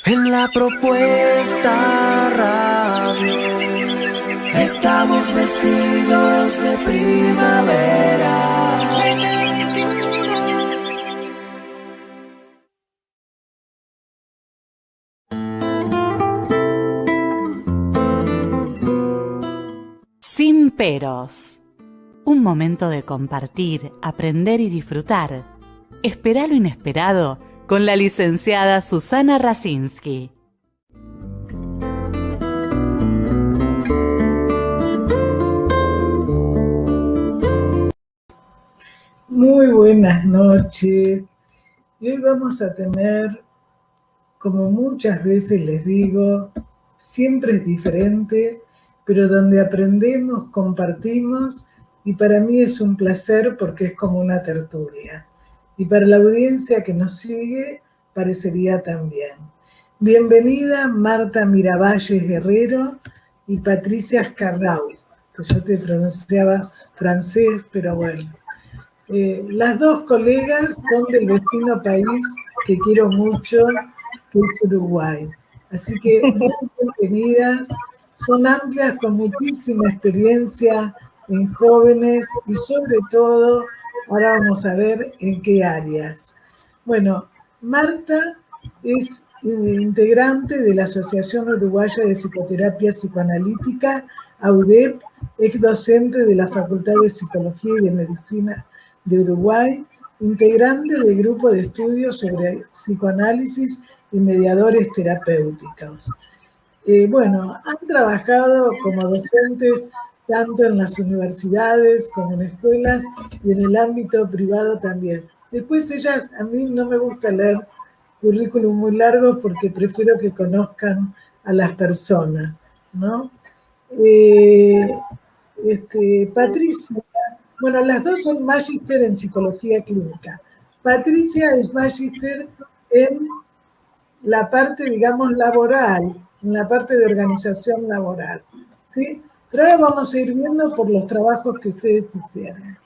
En la propuesta radio estamos vestidos de primavera. Sin peros. Un momento de compartir, aprender y disfrutar. Espera lo inesperado con la licenciada Susana Rasinski. Muy buenas noches. Y hoy vamos a tener, como muchas veces les digo, siempre es diferente, pero donde aprendemos, compartimos, y para mí es un placer porque es como una tertulia. Y para la audiencia que nos sigue, parecería también. Bienvenida Marta Miravalles Guerrero y Patricia Escarrau, que yo te pronunciaba francés, pero bueno. Las dos colegas son del vecino país que quiero mucho, que es Uruguay. Así que muy bienvenidas, son amplias con muchísima experiencia en jóvenes y sobre todo, ahora vamos a ver en qué áreas. Bueno, Marta es integrante de la Asociación Uruguaya de Psicoterapia Psicoanalítica, AUDEP, ex docente de la Facultad de Psicología y de Medicina de Uruguay, integrante del grupo de estudios sobre psicoanálisis y mediadores terapéuticos. Bueno, han trabajado como docentes tanto en las universidades como en escuelas y en el ámbito privado también. Después ellas, a mí no me gusta leer currículum muy largos porque prefiero que conozcan a las personas, ¿no? Patricia, bueno, las dos son magíster en psicología clínica. Patricia es magíster en la parte, digamos, laboral, en la parte de organización laboral, ¿sí? Pero ahora vamos a ir viendo por los trabajos que ustedes hicieron.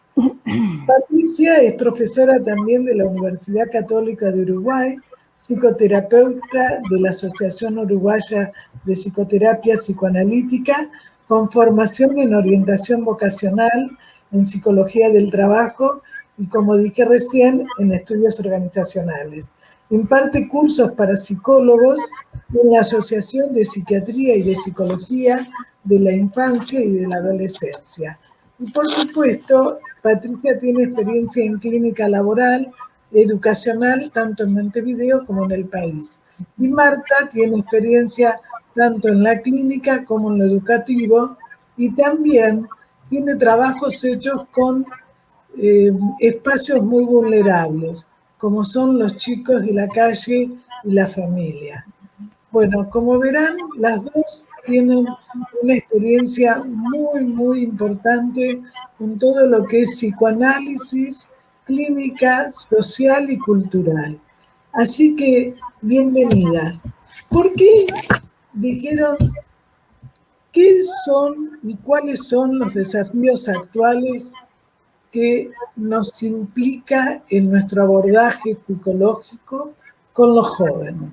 Patricia es profesora también de la Universidad Católica de Uruguay, psicoterapeuta de la Asociación Uruguaya de Psicoterapia Psicoanalítica, con formación en orientación vocacional, en psicología del trabajo y, como dije recién, en estudios organizacionales. Imparte cursos para psicólogos en la Asociación de Psiquiatría y de Psicología de la Infancia y de la Adolescencia. Y por supuesto, Patricia tiene experiencia en clínica laboral, educacional, tanto en Montevideo como en el país. Y Marta tiene experiencia tanto en la clínica como en lo educativo y también tiene trabajos hechos con espacios muy vulnerables, como son los chicos de la calle y la familia. Bueno, como verán, las dos tienen una experiencia muy, muy importante en todo lo que es psicoanálisis, clínica, social y cultural. Así que, bienvenidas. ¿Por qué dijeron qué son y cuáles son los desafíos actuales que nos implica en nuestro abordaje psicológico con los jóvenes?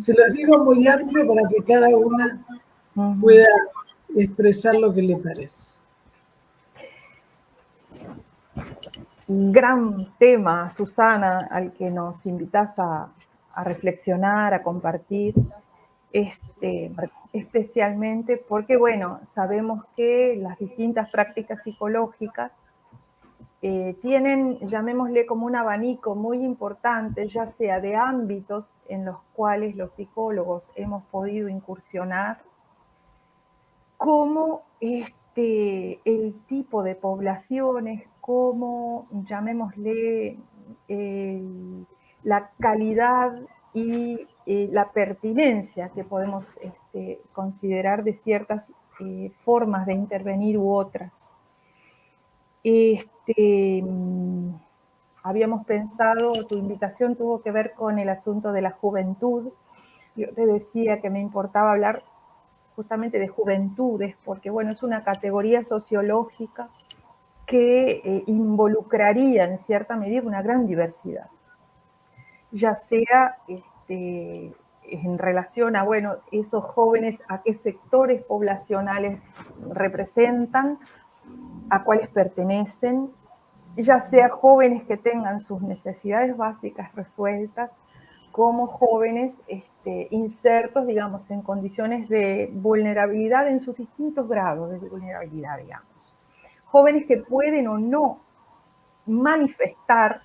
Se los digo muy amplio para que cada una pueda expresar lo que le parece. Gran tema, Susana, al que nos invitas a reflexionar, a compartir, especialmente porque, bueno, sabemos que las distintas prácticas psicológicas tienen, llamémosle, como un abanico muy importante, ya sea de ámbitos en los cuales los psicólogos hemos podido incursionar, como el tipo de poblaciones, como, llamémosle, la calidad y la pertinencia que podemos considerar de ciertas formas de intervenir u otras. Habíamos pensado, tu invitación tuvo que ver con el asunto de la juventud. Yo te decía que me importaba hablar justamente de juventudes, porque bueno, es una categoría sociológica que involucraría en cierta medida una gran diversidad, ya sea en relación a, bueno, esos jóvenes, a qué sectores poblacionales representan, a cuáles pertenecen, ya sea jóvenes que tengan sus necesidades básicas resueltas, como jóvenes insertos, digamos, en condiciones de vulnerabilidad en sus distintos grados de vulnerabilidad, digamos. Jóvenes que pueden o no manifestar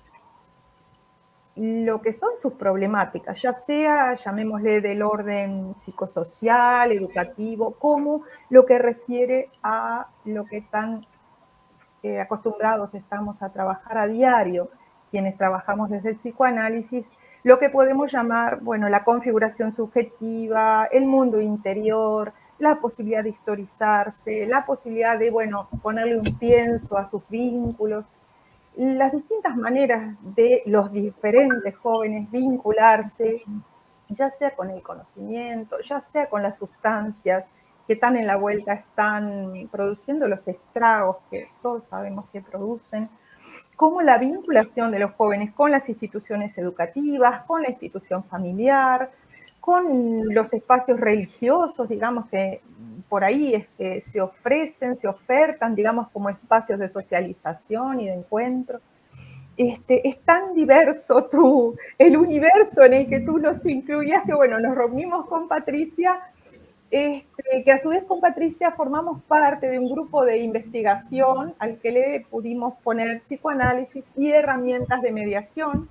lo que son sus problemáticas, ya sea, llamémosle, del orden psicosocial, educativo, como lo que refiere a lo que tan acostumbrados estamos a trabajar a diario, quienes trabajamos desde el psicoanálisis, lo que podemos llamar, bueno, la configuración subjetiva, el mundo interior, la posibilidad de historizarse, la posibilidad de, bueno, ponerle un pienso a sus vínculos, las distintas maneras de los diferentes jóvenes vincularse, ya sea con el conocimiento, ya sea con las sustancias que están en la vuelta, están produciendo los estragos que todos sabemos que producen, como la vinculación de los jóvenes con las instituciones educativas, con la institución familiar, con los espacios religiosos, digamos, que por ahí se ofrecen, se ofertan, digamos, como espacios de socialización y de encuentro. Es tan diverso el universo en el que tú nos incluyas que, bueno, nos reunimos con Patricia, que a su vez con Patricia formamos parte de un grupo de investigación al que le pudimos poner psicoanálisis y herramientas de mediación.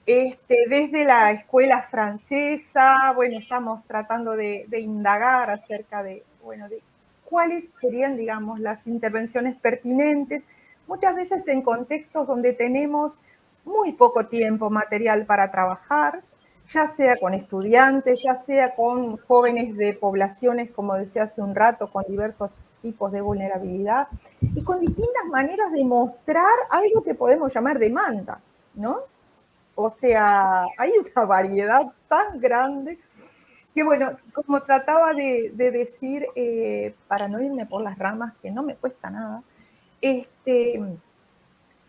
Desde la escuela francesa, bueno, estamos tratando de indagar acerca de, bueno, de cuáles serían, digamos, las intervenciones pertinentes, muchas veces en contextos donde tenemos muy poco tiempo material para trabajar, ya sea con estudiantes, ya sea con jóvenes de poblaciones, como decía hace un rato, con diversos tipos de vulnerabilidad, y con distintas maneras de mostrar algo que podemos llamar demanda, ¿no? O sea, hay una variedad tan grande que, bueno, como trataba de decir, para no irme por las ramas, que no me cuesta nada,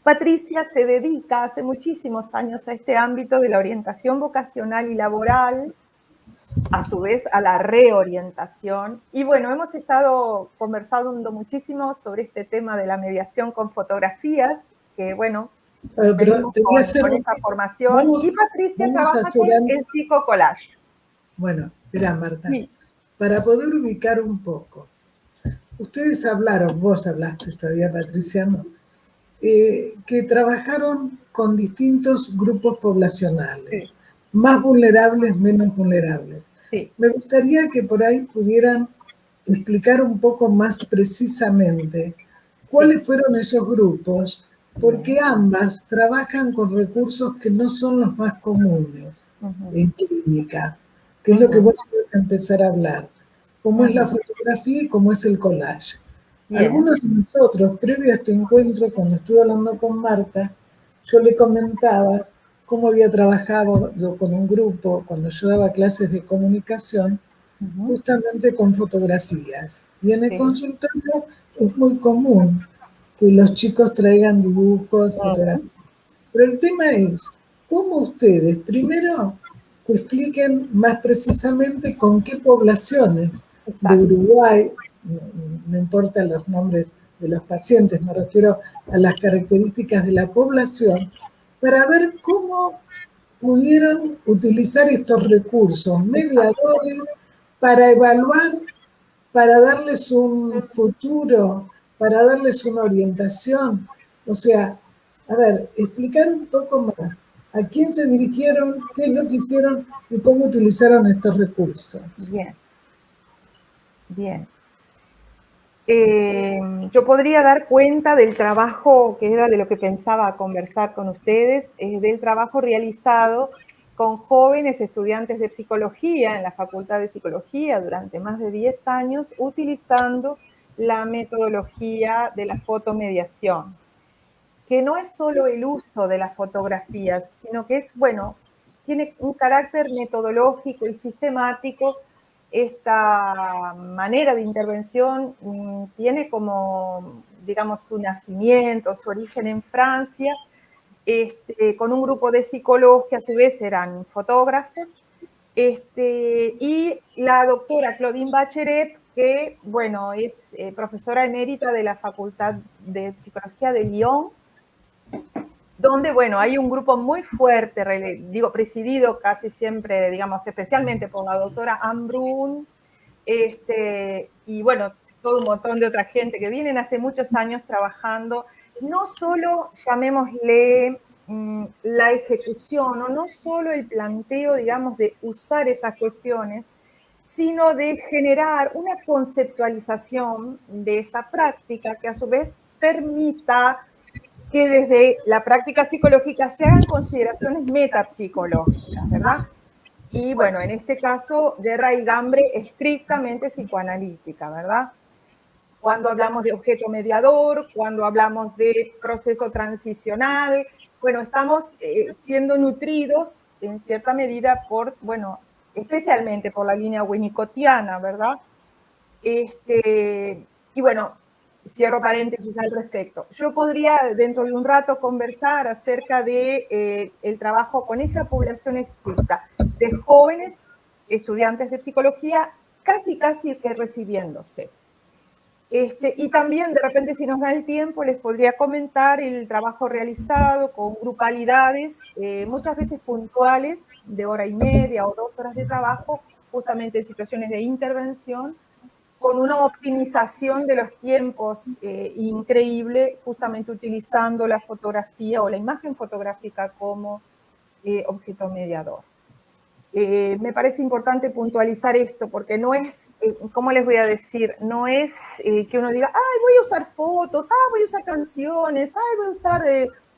Patricia se dedica hace muchísimos años a este ámbito de la orientación vocacional y laboral, a su vez a la reorientación. Y bueno, hemos estado conversando muchísimo sobre este tema de la mediación con fotografías, que bueno, venimos con esta formación. Y Patricia trabaja con el psicocollage. Bueno, espera, Marta. Sí. Para poder ubicar un poco, ustedes hablaron, vos hablaste todavía, Patricia, ¿no? Que trabajaron con distintos grupos poblacionales, sí, más vulnerables, menos vulnerables. Sí. Me gustaría que por ahí pudieran explicar un poco más precisamente cuáles fueron esos grupos, porque ambas trabajan con recursos que no son los más comunes en clínica, que es lo que vos querés empezar a hablar, como es la fotografía y como es el collage. Bien. Algunos de nosotros, previo a este encuentro, cuando estuve hablando con Marta, yo le comentaba cómo había trabajado yo con un grupo, cuando yo daba clases de comunicación, justamente con fotografías. Y en el consultorio es muy común que los chicos traigan dibujos, fotografías. Pero el tema es, ¿cómo ustedes, primero, expliquen más precisamente con qué poblaciones de Uruguay, no importa los nombres de los pacientes, me refiero a las características de la población, para ver cómo pudieron utilizar estos recursos mediadores para evaluar, para darles un futuro, para darles una orientación. O sea, a ver, explicar un poco más a quién se dirigieron, qué es lo que hicieron y cómo utilizaron estos recursos. Bien. Bien. Yo podría dar cuenta del trabajo, que era de lo que pensaba conversar con ustedes, del trabajo realizado con jóvenes estudiantes de psicología en la Facultad de Psicología durante más de 10 años, utilizando la metodología de la fotomediación, que no es solo el uso de las fotografías, sino que es, bueno, tiene un carácter metodológico y sistemático. Esta manera de intervención tiene como, digamos, su nacimiento, su origen en Francia, con un grupo de psicólogos que a su vez eran fotógrafos, Y la doctora Claudine Bacheret, que, bueno, es profesora emérita de la Facultad de Psicología de Lyon, donde, bueno, hay un grupo muy fuerte, digo, presidido casi siempre, digamos, especialmente por la doctora Anne Brun, y, bueno, todo un montón de otra gente que vienen hace muchos años trabajando, no solo, llamémosle, la ejecución, o no solo el planteo, digamos, de usar esas cuestiones, sino de generar una conceptualización de esa práctica que a su vez permita que desde la práctica psicológica se hagan consideraciones metapsicológicas, ¿verdad? Y bueno, en este caso, de raigambre estrictamente psicoanalítica, ¿verdad? Cuando hablamos de objeto mediador, cuando hablamos de proceso transicional, bueno, estamos siendo nutridos en cierta medida por, bueno, especialmente por la línea winnicottiana, ¿verdad? Y bueno, cierro paréntesis al respecto. Yo podría dentro de un rato conversar acerca de el trabajo con esa población estricta de jóvenes estudiantes de psicología casi que recibiéndose. Y también, de repente, si nos da el tiempo, les podría comentar el trabajo realizado con grupalidades, muchas veces puntuales, de hora y media o 2 horas de trabajo, justamente en situaciones de intervención, con una optimización de los tiempos increíble, justamente utilizando la fotografía o la imagen fotográfica como objeto mediador. Me parece importante puntualizar esto, porque no es, ¿cómo les voy a decir? No es que uno diga, ay, voy a usar fotos, voy a usar canciones, voy a usar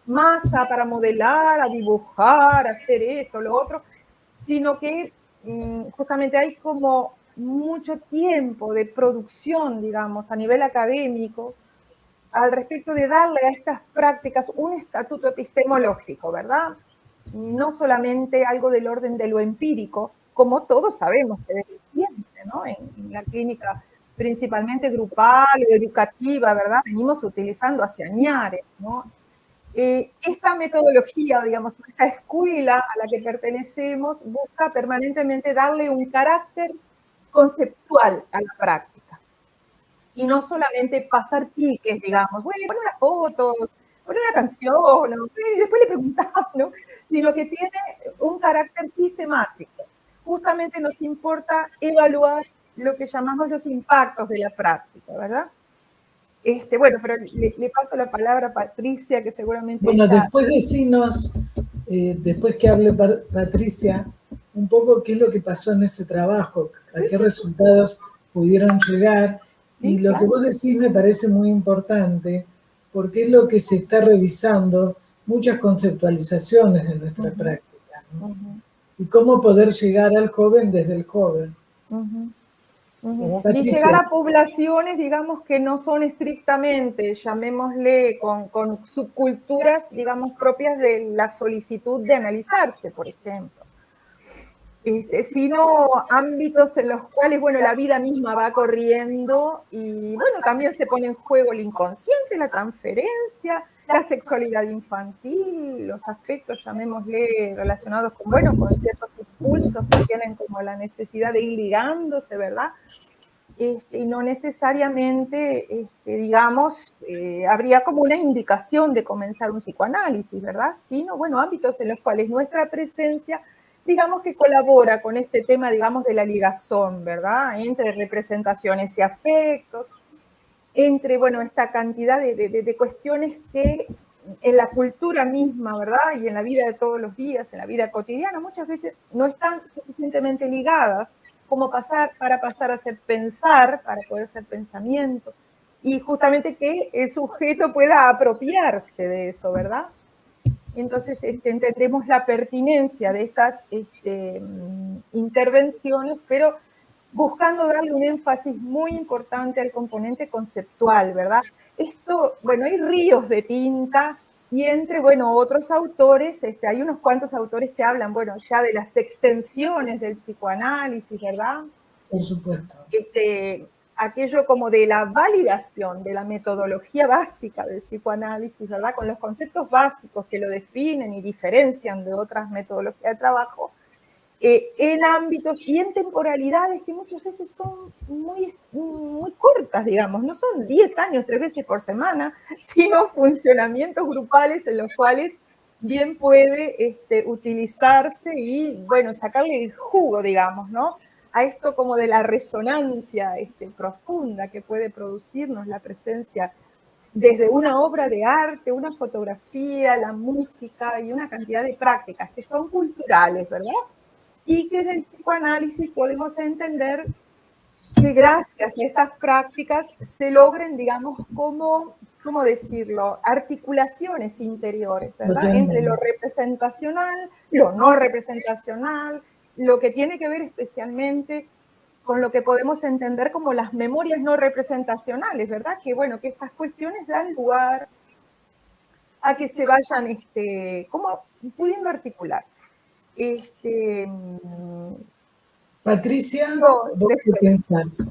masa para modelar, a dibujar, a hacer esto, lo otro, sino que justamente hay como mucho tiempo de producción, digamos, a nivel académico, al respecto de darle a estas prácticas un estatuto epistemológico, ¿verdad? No solamente algo del orden de lo empírico, como todos sabemos que es siempre, ¿no? En la clínica principalmente grupal, educativa, ¿verdad? Venimos utilizando hace años, ¿no? Esta metodología, digamos, esta escuela a la que pertenecemos, busca permanentemente darle un carácter conceptual a la práctica. Y no solamente pasar piques, digamos, bueno, poner una foto, poner una canción, ¿no? Y después le preguntamos, ¿no? Sino que tiene un carácter sistemático. Justamente nos importa evaluar lo que llamamos los impactos de la práctica, ¿verdad? Bueno, pero le paso la palabra a Patricia, que seguramente Bueno, ella... después decinos, después que hable Patricia, un poco qué es lo que pasó en ese trabajo, a qué resultados pudieron llegar. Sí, y lo claro. que vos decís me parece muy importante, porque es lo que se está revisando, muchas conceptualizaciones de nuestra práctica, ¿no? Y cómo poder llegar al joven desde el joven. Y llegar a poblaciones, digamos, que no son estrictamente, llamémosle, con subculturas, digamos, propias de la solicitud de analizarse, por ejemplo. Sino ámbitos en los cuales, bueno, la vida misma va corriendo y, bueno, también se pone en juego el inconsciente, la transferencia, la sexualidad infantil, los aspectos, llamémosle, relacionados con, bueno, con ciertos impulsos que tienen como la necesidad de ir ligándose, ¿verdad? Y no necesariamente, digamos, habría como una indicación de comenzar un psicoanálisis, ¿verdad? Sino, bueno, ámbitos en los cuales nuestra presencia, digamos que colabora con este tema, digamos, de la ligazón, ¿verdad? Entre representaciones y afectos, entre, bueno, esta cantidad de cuestiones que en la cultura misma, ¿verdad? Y en la vida de todos los días, en la vida cotidiana, muchas veces no están suficientemente ligadas como para pasar a ser pensar, para poder ser pensamiento, y justamente que el sujeto pueda apropiarse de eso, ¿verdad? Entonces entendemos la pertinencia de estas intervenciones, pero buscando darle un énfasis muy importante al componente conceptual, ¿verdad? Esto, bueno, hay ríos de tinta y entre, bueno, otros autores, hay unos cuantos autores que hablan, bueno, ya de las extensiones del psicoanálisis, ¿verdad? Por supuesto. Aquello como de la validación de la metodología básica del psicoanálisis, ¿verdad? Con los conceptos básicos que lo definen y diferencian de otras metodologías de trabajo. en ámbitos y en temporalidades que muchas veces son muy, muy cortas, digamos, no son 10 años, 3 veces por semana, sino funcionamientos grupales en los cuales bien puede utilizarse y, bueno, sacarle el jugo, digamos, ¿no? A esto como de la resonancia profunda que puede producirnos la presencia desde una obra de arte, una fotografía, la música y una cantidad de prácticas que son culturales, ¿verdad? Y que del psicoanálisis podemos entender que gracias a estas prácticas se logren, digamos, ¿cómo decirlo? Articulaciones interiores, ¿verdad? Entre lo representacional, lo no representacional, lo que tiene que ver especialmente con lo que podemos entender como las memorias no representacionales, ¿verdad? Que bueno, que estas cuestiones dan lugar a que se vayan, como pudiendo articular. Patricia, No, ¿vos qué pensás? Sí,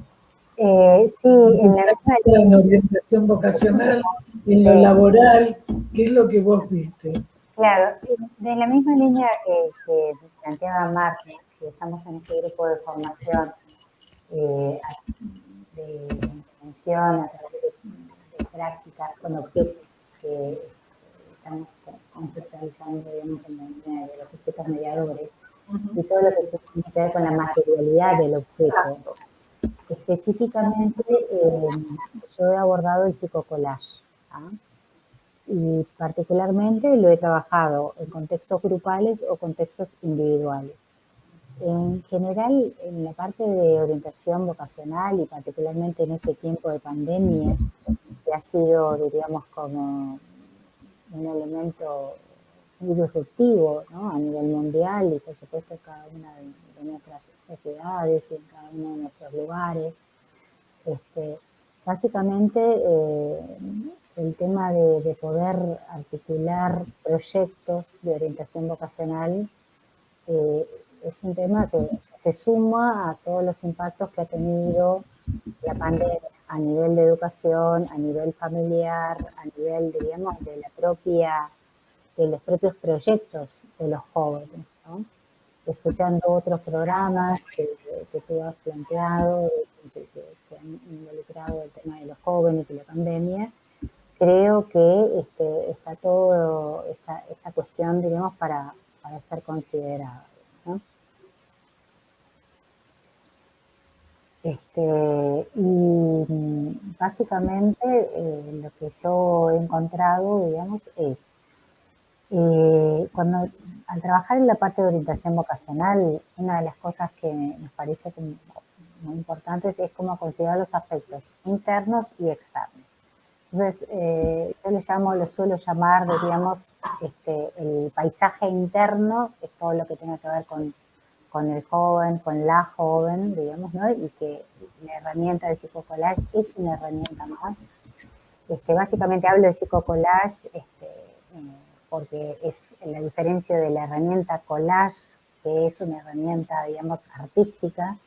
en la orientación vocacional, en lo laboral, ¿qué es lo que vos viste? Claro, de la misma línea que planteaba Marta, que estamos en este grupo de formación de intervención a través de prácticas con objetos que estamos conceptualizando, digamos, en la línea de los objetos mediadores, y todo lo que tiene que ver con la materialidad del objeto. Específicamente, yo he abordado el psicocollage, ¿ah? Y particularmente lo he trabajado en contextos grupales o contextos individuales. En general, en la parte de orientación vocacional y particularmente en este tiempo de pandemia, que ha sido, diríamos, como un elemento muy disruptivo, ¿no? A nivel mundial y por supuesto en cada una de nuestras sociedades y en cada uno de nuestros lugares. Básicamente el tema de poder articular proyectos de orientación vocacional es un tema que se suma a todos los impactos que ha tenido la pandemia a nivel de educación, a nivel familiar, a nivel, diríamos, de los propios proyectos de los jóvenes, ¿no? Escuchando otros programas que tú has planteado, que han involucrado el tema de los jóvenes y la pandemia, creo que está todo esta cuestión, digamos, para ser considerada, ¿no? Y básicamente lo que yo he encontrado, digamos, es al trabajar en la parte de orientación vocacional, una de las cosas que nos parece muy importantes es cómo considerar los aspectos internos y externos. Entonces, yo lo suelo llamar, diríamos, el paisaje interno, es todo lo que tenga que ver con el joven, con la joven, digamos, ¿no? Y que la herramienta de psicocollage es una herramienta más. Básicamente hablo de psicocollage porque es la diferencia de la herramienta collage, que es una herramienta, digamos, artística,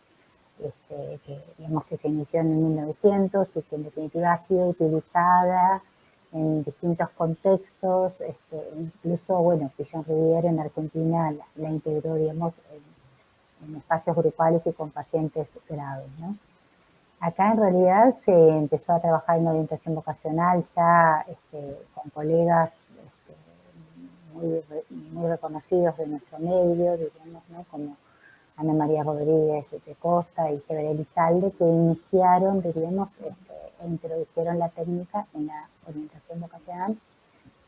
que se inició en 1900 y que en definitiva ha sido utilizada en distintos contextos, incluso, bueno, Pillon Riviere en Argentina la integró, digamos, en espacios grupales y con pacientes graves, ¿no? Acá en realidad se empezó a trabajar en orientación vocacional ya con colegas muy reconocidos de nuestro medio, digamos, ¿no? Como Ana María Rodríguez de Costa y Heber Elizalde, que iniciaron, diríamos, e introdujeron la técnica en la orientación vocacional,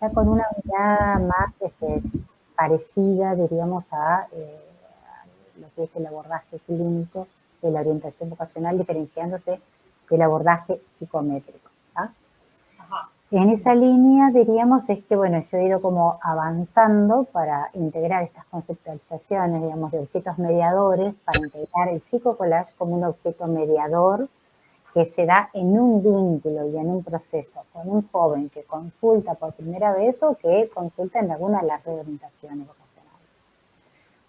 ya con una mirada más parecida, diríamos, a lo que es el abordaje clínico de la orientación vocacional, diferenciándose del abordaje psicométrico, ¿ah? En esa línea, diríamos, es que, bueno, yo he ido como avanzando para integrar estas conceptualizaciones, digamos, de objetos mediadores, para integrar el psicocollage como un objeto mediador que se da en un vínculo y en un proceso con un joven que consulta por primera vez o que consulta en alguna de las reorientaciones vocacionales.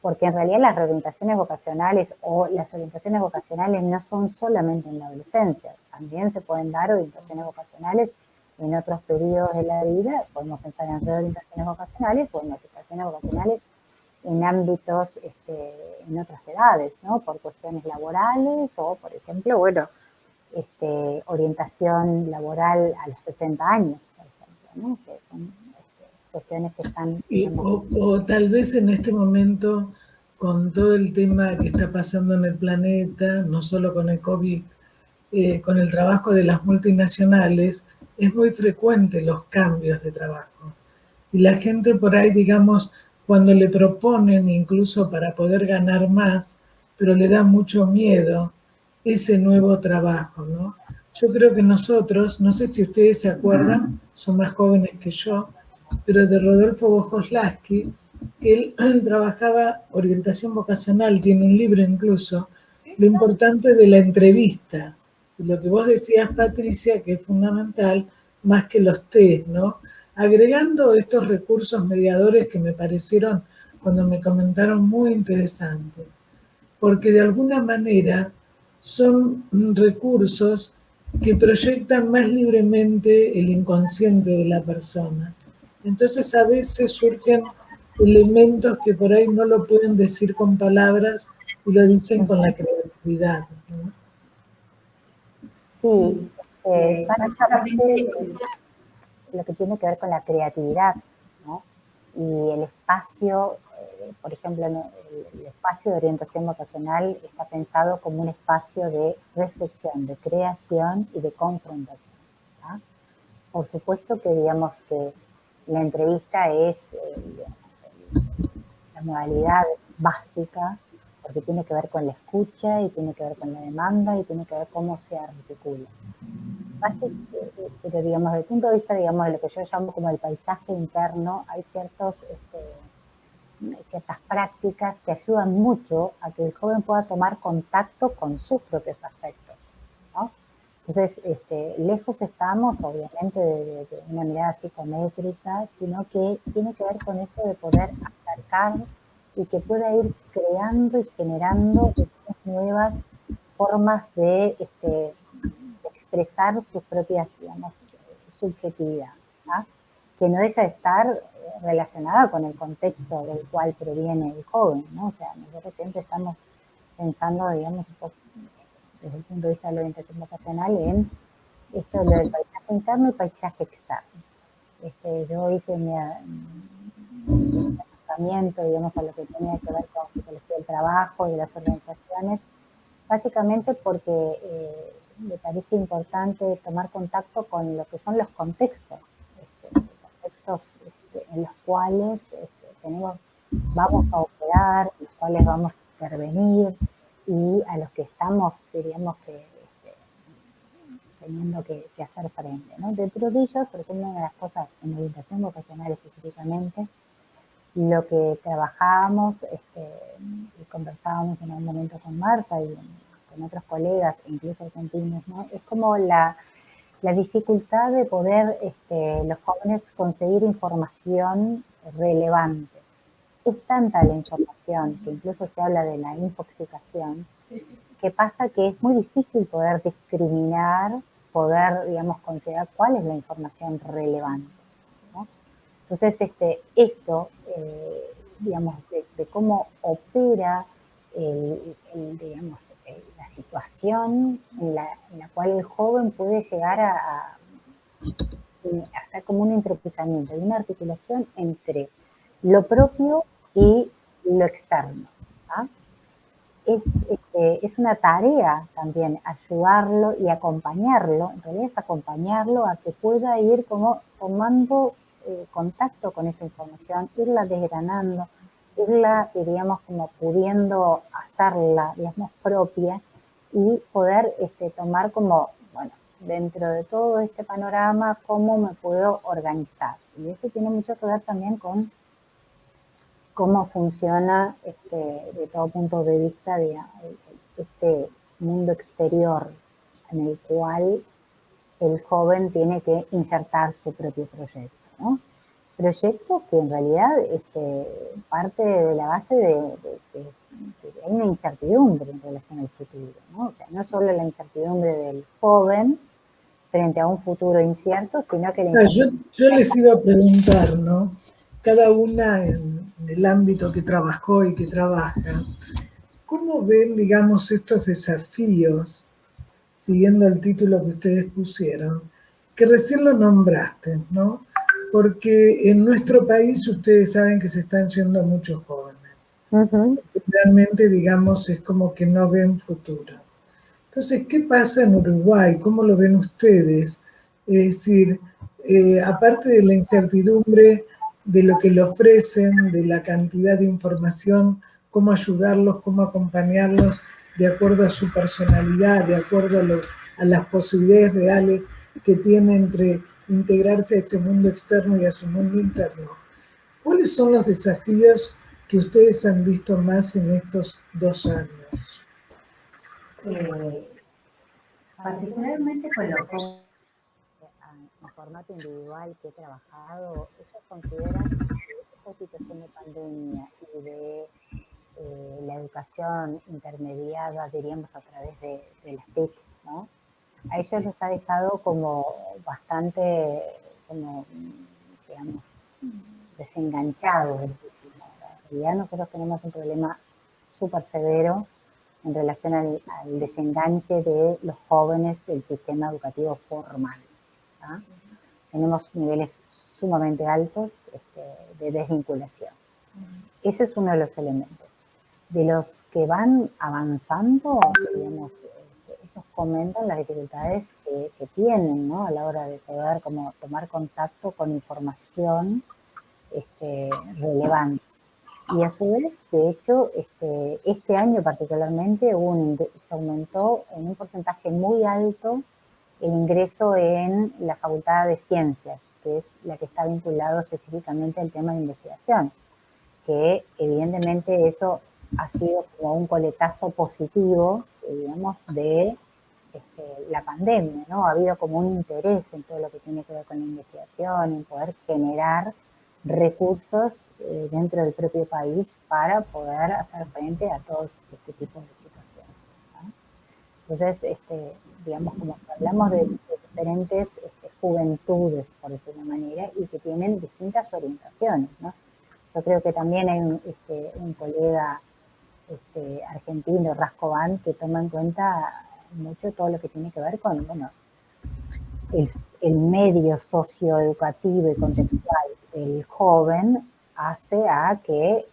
Porque en realidad las reorientaciones vocacionales o las orientaciones vocacionales no son solamente en la adolescencia, también se pueden dar orientaciones vocacionales en otros periodos de la vida. Podemos pensar en reorientaciones vocacionales o en orientaciones vocacionales en ámbitos, en otras edades, ¿no? Por cuestiones laborales o, por ejemplo, bueno, orientación laboral a los 60 años, por ejemplo, ¿no? Que son cuestiones que están... O tal vez en este momento, con todo el tema que está pasando en el planeta, no solo con el COVID, con el trabajo de las multinacionales, es muy frecuente los cambios de trabajo. Y la gente por ahí, digamos, cuando le proponen incluso para poder ganar más, pero le da mucho miedo ese nuevo trabajo, ¿no? Yo creo que nosotros, no sé si ustedes se acuerdan, son más jóvenes que yo, pero de Rodolfo Vojoslaski, que él trabajaba orientación vocacional, tiene un libro incluso, lo importante de la entrevista, lo que vos decías, Patricia, que es fundamental, más que los test, ¿no? Agregando estos recursos mediadores que me parecieron, cuando me comentaron, muy interesantes, porque de alguna manera son recursos que proyectan más libremente el inconsciente de la persona. Entonces a veces surgen elementos que por ahí no lo pueden decir con palabras y lo dicen con la creatividad, ¿no? Sí, básicamente lo que tiene que ver con la creatividad, ¿no? Y el espacio, por ejemplo, el espacio de orientación vocacional está pensado como un espacio de reflexión, de creación y de confrontación, ¿no? Por supuesto que digamos que la entrevista es la modalidad básica, porque tiene que ver con la escucha y tiene que ver con la demanda y tiene que ver cómo se articula. Pero digamos, desde el punto de vista, digamos, de lo que yo llamo como el paisaje interno, hay ciertas prácticas que ayudan mucho a que el joven pueda tomar contacto con sus propios afectos, ¿no? Entonces, lejos estamos, obviamente, de una mirada psicométrica, sino que tiene que ver con eso de poder acercar y que pueda ir creando y generando nuevas formas de expresar sus propias, digamos, subjetividad, ¿no? Que no deja de estar relacionada con el contexto del cual proviene el joven, ¿no? O sea, nosotros siempre estamos pensando, digamos, un poco desde el punto de vista de la orientación vocacional en esto del paisaje interno y paisaje externo. Yo hice mi acercamiento, digamos, a lo que tenía que ver con psicología del trabajo y las organizaciones, básicamente porque me parece importante tomar contacto con lo que son los contextos, en los cuales vamos a operar, en los cuales vamos a intervenir y a los que estamos, diríamos que teniendo que hacer frente, ¿no? Dentro de ellos, por ejemplo, una de las cosas en orientación vocacional específicamente, lo que trabajábamos y conversábamos en un momento con Marta y con otros colegas, incluso argentinos, ¿no? Es como la dificultad de poder los jóvenes conseguir información relevante. Es tanta la información, que incluso se habla de la infoxicación, que pasa que es muy difícil poder discriminar, poder, digamos, considerar cuál es la información relevante, ¿no? Entonces, esto, digamos, de cómo opera digamos, la situación en la cual el joven puede llegar a hacer como un entrecruzamiento y una articulación entre lo propio y lo externo, ¿ah? Es una tarea también ayudarlo y acompañarlo, en realidad es acompañarlo a que pueda ir como tomando contacto con esa información, irla desgranando, irla, diríamos, como pudiendo hacerla, digamos, propia y poder tomar como, bueno, dentro de todo este panorama, cómo me puedo organizar. Y eso tiene mucho que ver también con cómo funciona de todo punto de vista de este mundo exterior en el cual el joven tiene que insertar su propio proyecto, ¿no? Proyecto que en realidad parte de la base de hay una incertidumbre en relación al futuro, ¿no? O sea, no solo la incertidumbre del joven frente a un futuro incierto, sino que yo les iba a preguntar, ¿no? Cada una en el ámbito que trabajó y que trabaja, ¿cómo ven, digamos, estos desafíos, siguiendo el título que ustedes pusieron, que recién lo nombraste, ¿no? Porque en nuestro país ustedes saben que se están yendo muchos jóvenes. Realmente, digamos, es como que no ven futuro. Entonces, ¿qué pasa en Uruguay? ¿Cómo lo ven ustedes? Es decir, aparte de la incertidumbre de lo que le ofrecen, de la cantidad de información, cómo ayudarlos, cómo acompañarlos de acuerdo a su personalidad, de acuerdo a las posibilidades reales que tiene entre integrarse a ese mundo externo y a su mundo interno. ¿Cuáles son los desafíos que ustedes han visto más en estos 2 años? Particularmente con los jóvenes en formato individual que he trabajado, ellos consideran que esta situación de pandemia y de la educación intermediada, diríamos, a través de las TIC, ¿no? A ellos les ha dejado como bastante, como, digamos, desenganchados. En realidad nosotros tenemos un problema súper severo en relación al desenganche de los jóvenes del sistema educativo formal, ¿tá? Tenemos niveles sumamente altos de desvinculación. Ese es uno de los elementos. De los que van avanzando, digamos, ellos comentan las dificultades que tienen, ¿no? A la hora de poder como tomar contacto con información relevante. Y a su vez, de hecho, este año particularmente se aumentó en un porcentaje muy alto el ingreso en la Facultad de Ciencias, que es la que está vinculado específicamente al tema de investigación, que evidentemente eso ha sido como un coletazo positivo, digamos, de la pandemia, ¿no? Ha habido como un interés en todo lo que tiene que ver con la investigación, en poder generar recursos dentro del propio país para poder hacer frente a todos este tipo de situaciones, ¿no? Entonces, digamos, como hablamos de diferentes juventudes, por decirlo de una manera, y que tienen distintas orientaciones, ¿no? Yo creo que también hay un colega argentino, Rascovan, que toma en cuenta mucho todo lo que tiene que ver con, bueno, el medio socioeducativo y contextual del joven hace a que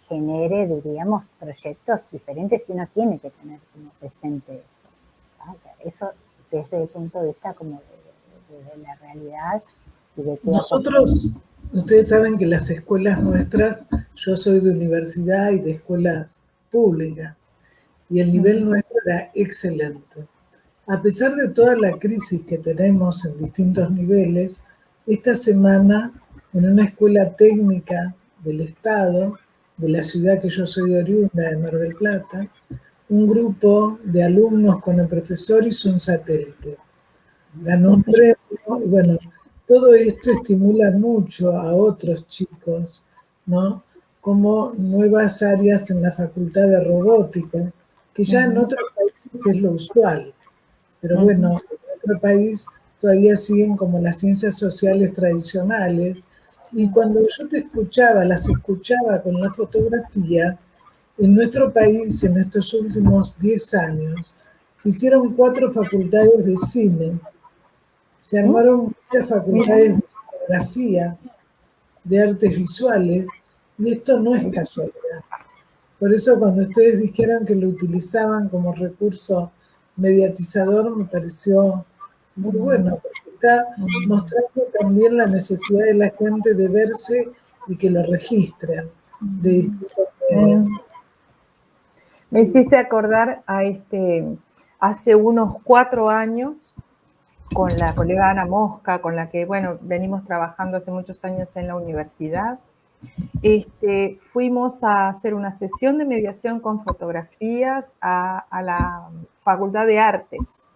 genere, diríamos, proyectos diferentes y uno tiene que tener como presente eso, ¿no? O sea, eso desde el punto de vista como de la realidad y de que nosotros, ustedes saben que las escuelas nuestras, yo soy de universidad y de escuelas públicas, y el nivel nuestro era excelente. A pesar de toda la crisis que tenemos en distintos niveles, esta semana en una escuela técnica del Estado, de la ciudad que yo soy oriunda, de Mar del Plata, un grupo de alumnos con el profesor hizo un satélite. Ganó un premio, y bueno, todo esto estimula mucho a otros chicos, ¿no? Como nuevas áreas en la facultad de robótica, que ya en otros países es lo usual. Pero bueno, en nuestro país todavía siguen como las ciencias sociales tradicionales. Y cuando yo las escuchaba con la fotografía, en nuestro país, en estos últimos 10 años, se hicieron 4 facultades de cine, se armaron muchas facultades de fotografía, de artes visuales, y esto no es casualidad. Por eso cuando ustedes dijeron que lo utilizaban como recurso mediatizador, me pareció muy bueno, porque está mostrando también la necesidad de la gente de verse y que lo registren de distintos medios. Me hiciste acordar a hace unos 4 años, con la colega Ana Mosca, con la que, bueno, venimos trabajando hace muchos años en la universidad. Fuimos a hacer una sesión de mediación con fotografías a la Facultad de Artes.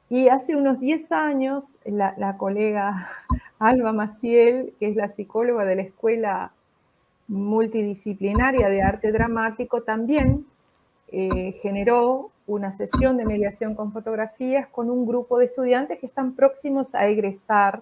Y hace unos 10 años, la colega Alba Maciel, que es la psicóloga de la Escuela Multidisciplinaria de Arte Dramático, también generó una sesión de mediación con fotografías con un grupo de estudiantes que están próximos a egresar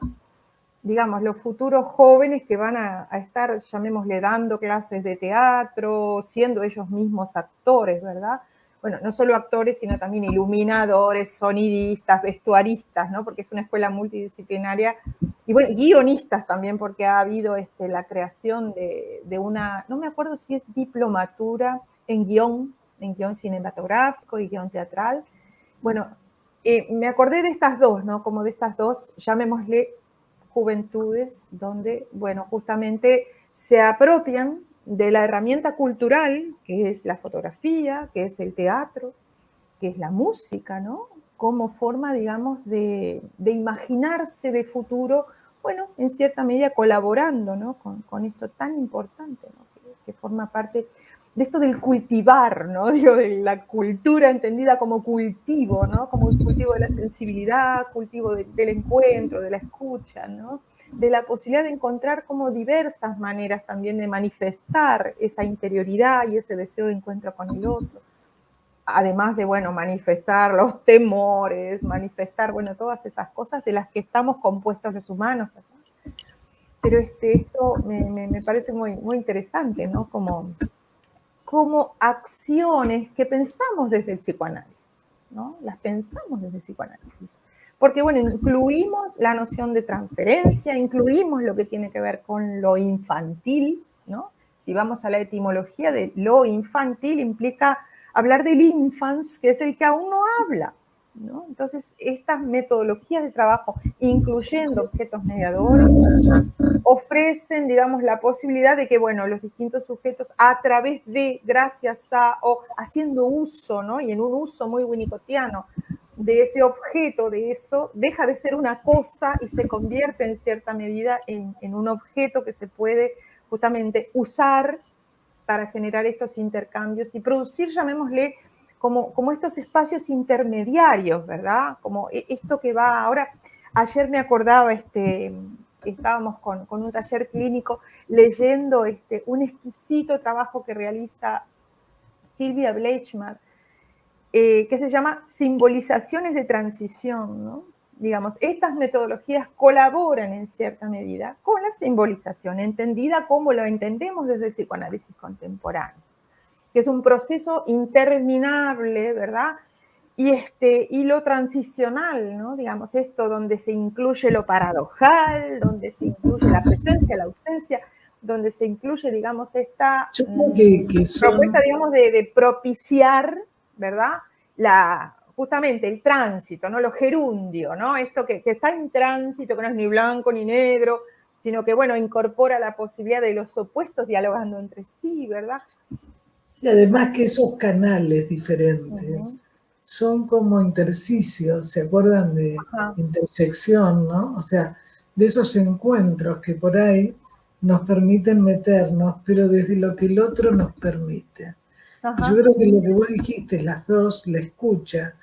digamos, los futuros jóvenes que van a estar, llamémosle, dando clases de teatro, siendo ellos mismos actores, ¿verdad? Bueno, no solo actores, sino también iluminadores, sonidistas, vestuaristas, ¿no? Porque es una escuela multidisciplinaria. Y bueno, guionistas también, porque ha habido la creación de una, no me acuerdo si es diplomatura en guión cinematográfico y guión teatral. Bueno, me acordé de estas dos, ¿no? Como de estas dos, llamémosle, juventudes, donde, bueno, justamente se apropian de la herramienta cultural, que es la fotografía, que es el teatro, que es la música, ¿no? Como forma, digamos, de imaginarse de futuro, bueno, en cierta medida colaborando, ¿no? Con esto tan importante, ¿no? Que forma parte de esto del cultivar, ¿no? Digo, de la cultura entendida como cultivo, ¿no? Como el cultivo de la sensibilidad, cultivo del encuentro, de la escucha, ¿no? De la posibilidad de encontrar como diversas maneras también de manifestar esa interioridad y ese deseo de encuentro con el otro. Además de, bueno, manifestar los temores, manifestar, bueno, todas esas cosas de las que estamos compuestos los humanos, ¿verdad? Pero esto me parece muy, muy interesante, ¿no? Como acciones que pensamos desde el psicoanálisis, ¿no? Las pensamos desde el psicoanálisis. Porque, bueno, incluimos la noción de transferencia, incluimos lo que tiene que ver con lo infantil, ¿no? Si vamos a la etimología de lo infantil, implica hablar del infans, que es el que aún no habla, ¿no? Entonces, estas metodologías de trabajo, incluyendo objetos mediadores, ofrecen, digamos, la posibilidad de que, bueno, los distintos sujetos, a través de, gracias a, o haciendo uso, ¿no? Y en un uso muy winnicottiano, de ese objeto, de eso, deja de ser una cosa y se convierte en cierta medida en un objeto que se puede justamente usar para generar estos intercambios y producir, llamémosle, como estos espacios intermediarios, ¿verdad? Como esto que va ahora. Ayer me acordaba, estábamos con un taller clínico leyendo un exquisito trabajo que realiza Silvia Bleichmann, que se llama Simbolizaciones de Transición, ¿no? Digamos, estas metodologías colaboran en cierta medida con la simbolización, entendida como lo entendemos desde el psicoanálisis contemporáneo, que es un proceso interminable, ¿verdad? Y lo transicional, ¿no? Digamos, esto donde se incluye lo paradojal, donde se incluye la presencia, la ausencia, donde se incluye, digamos, esta propuesta, digamos, de propiciar, ¿verdad? Justamente el tránsito, ¿no? Lo gerundio, ¿no? Esto que está en tránsito, que no es ni blanco ni negro, sino que, bueno, incorpora la posibilidad de los opuestos dialogando entre sí, ¿verdad? Y además que esos canales diferentes son como intersticios, ¿se acuerdan de intersección, no? O sea, de esos encuentros que por ahí nos permiten meternos, pero desde lo que el otro nos permite. Yo creo que lo que vos dijiste, las dos, la escucha,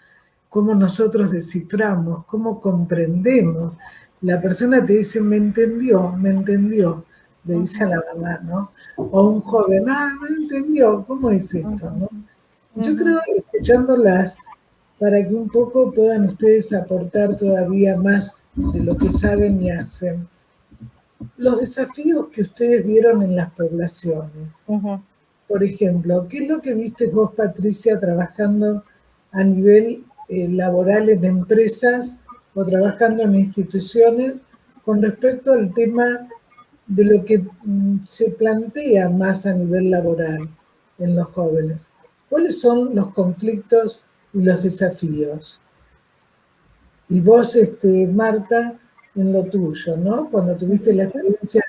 cómo nosotros desciframos, cómo comprendemos. La persona te dice, me entendió, le dice a la mamá, ¿no? O un joven, me entendió, ¿cómo es esto, no? Yo creo, escuchándolas, para que un poco puedan ustedes aportar todavía más de lo que saben y hacen, los desafíos que ustedes vieron en las poblaciones. Por ejemplo, ¿qué es lo que viste vos, Patricia, trabajando a nivel laboral en empresas o trabajando en instituciones con respecto al tema de lo que se plantea más a nivel laboral en los jóvenes? ¿Cuáles son los conflictos y los desafíos? Y vos, Marta, en lo tuyo, ¿no? Cuando tuviste la experiencia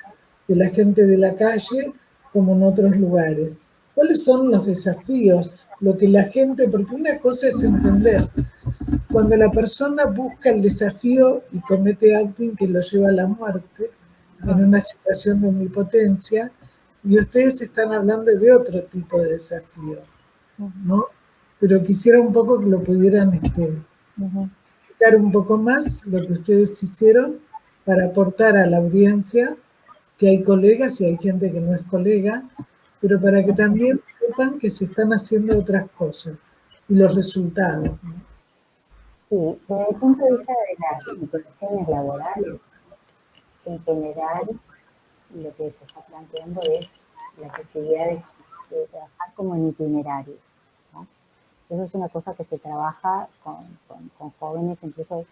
de la gente de la calle, como en otros lugares. ¿Cuáles son los desafíos? Lo que la gente, porque una cosa es entender, cuando la persona busca el desafío y comete acting que lo lleva a la muerte, en una situación de omnipotencia, y ustedes están hablando de otro tipo de desafío, ¿no? Pero quisiera un poco que lo pudieran explicar un poco más lo que ustedes hicieron para aportar a la audiencia, que hay colegas y hay gente que no es colega, pero para que también sepan que se están haciendo otras cosas y los resultados, ¿no? Sí, desde el punto de vista de las situaciones laborales, en general lo que se está planteando es las actividades de trabajar como en itinerarios, ¿no? Eso es una cosa que se trabaja con jóvenes, incluso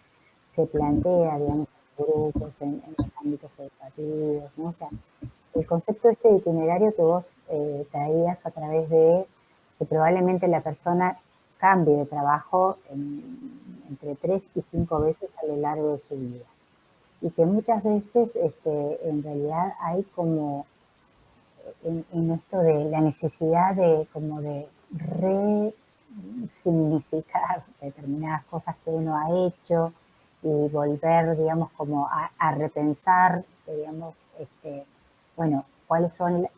se plantea, digamos, en grupos, en los ámbitos educativos, ¿no? O sea, el concepto este de itinerario que vos traías a través de que probablemente la persona cambie de trabajo entre 3 y 5 veces a lo largo de su vida. Y que muchas veces en realidad hay como en esto de la necesidad de como de resignificar determinadas cosas que uno ha hecho y volver, digamos, como a repensar, digamos, bueno, cuáles son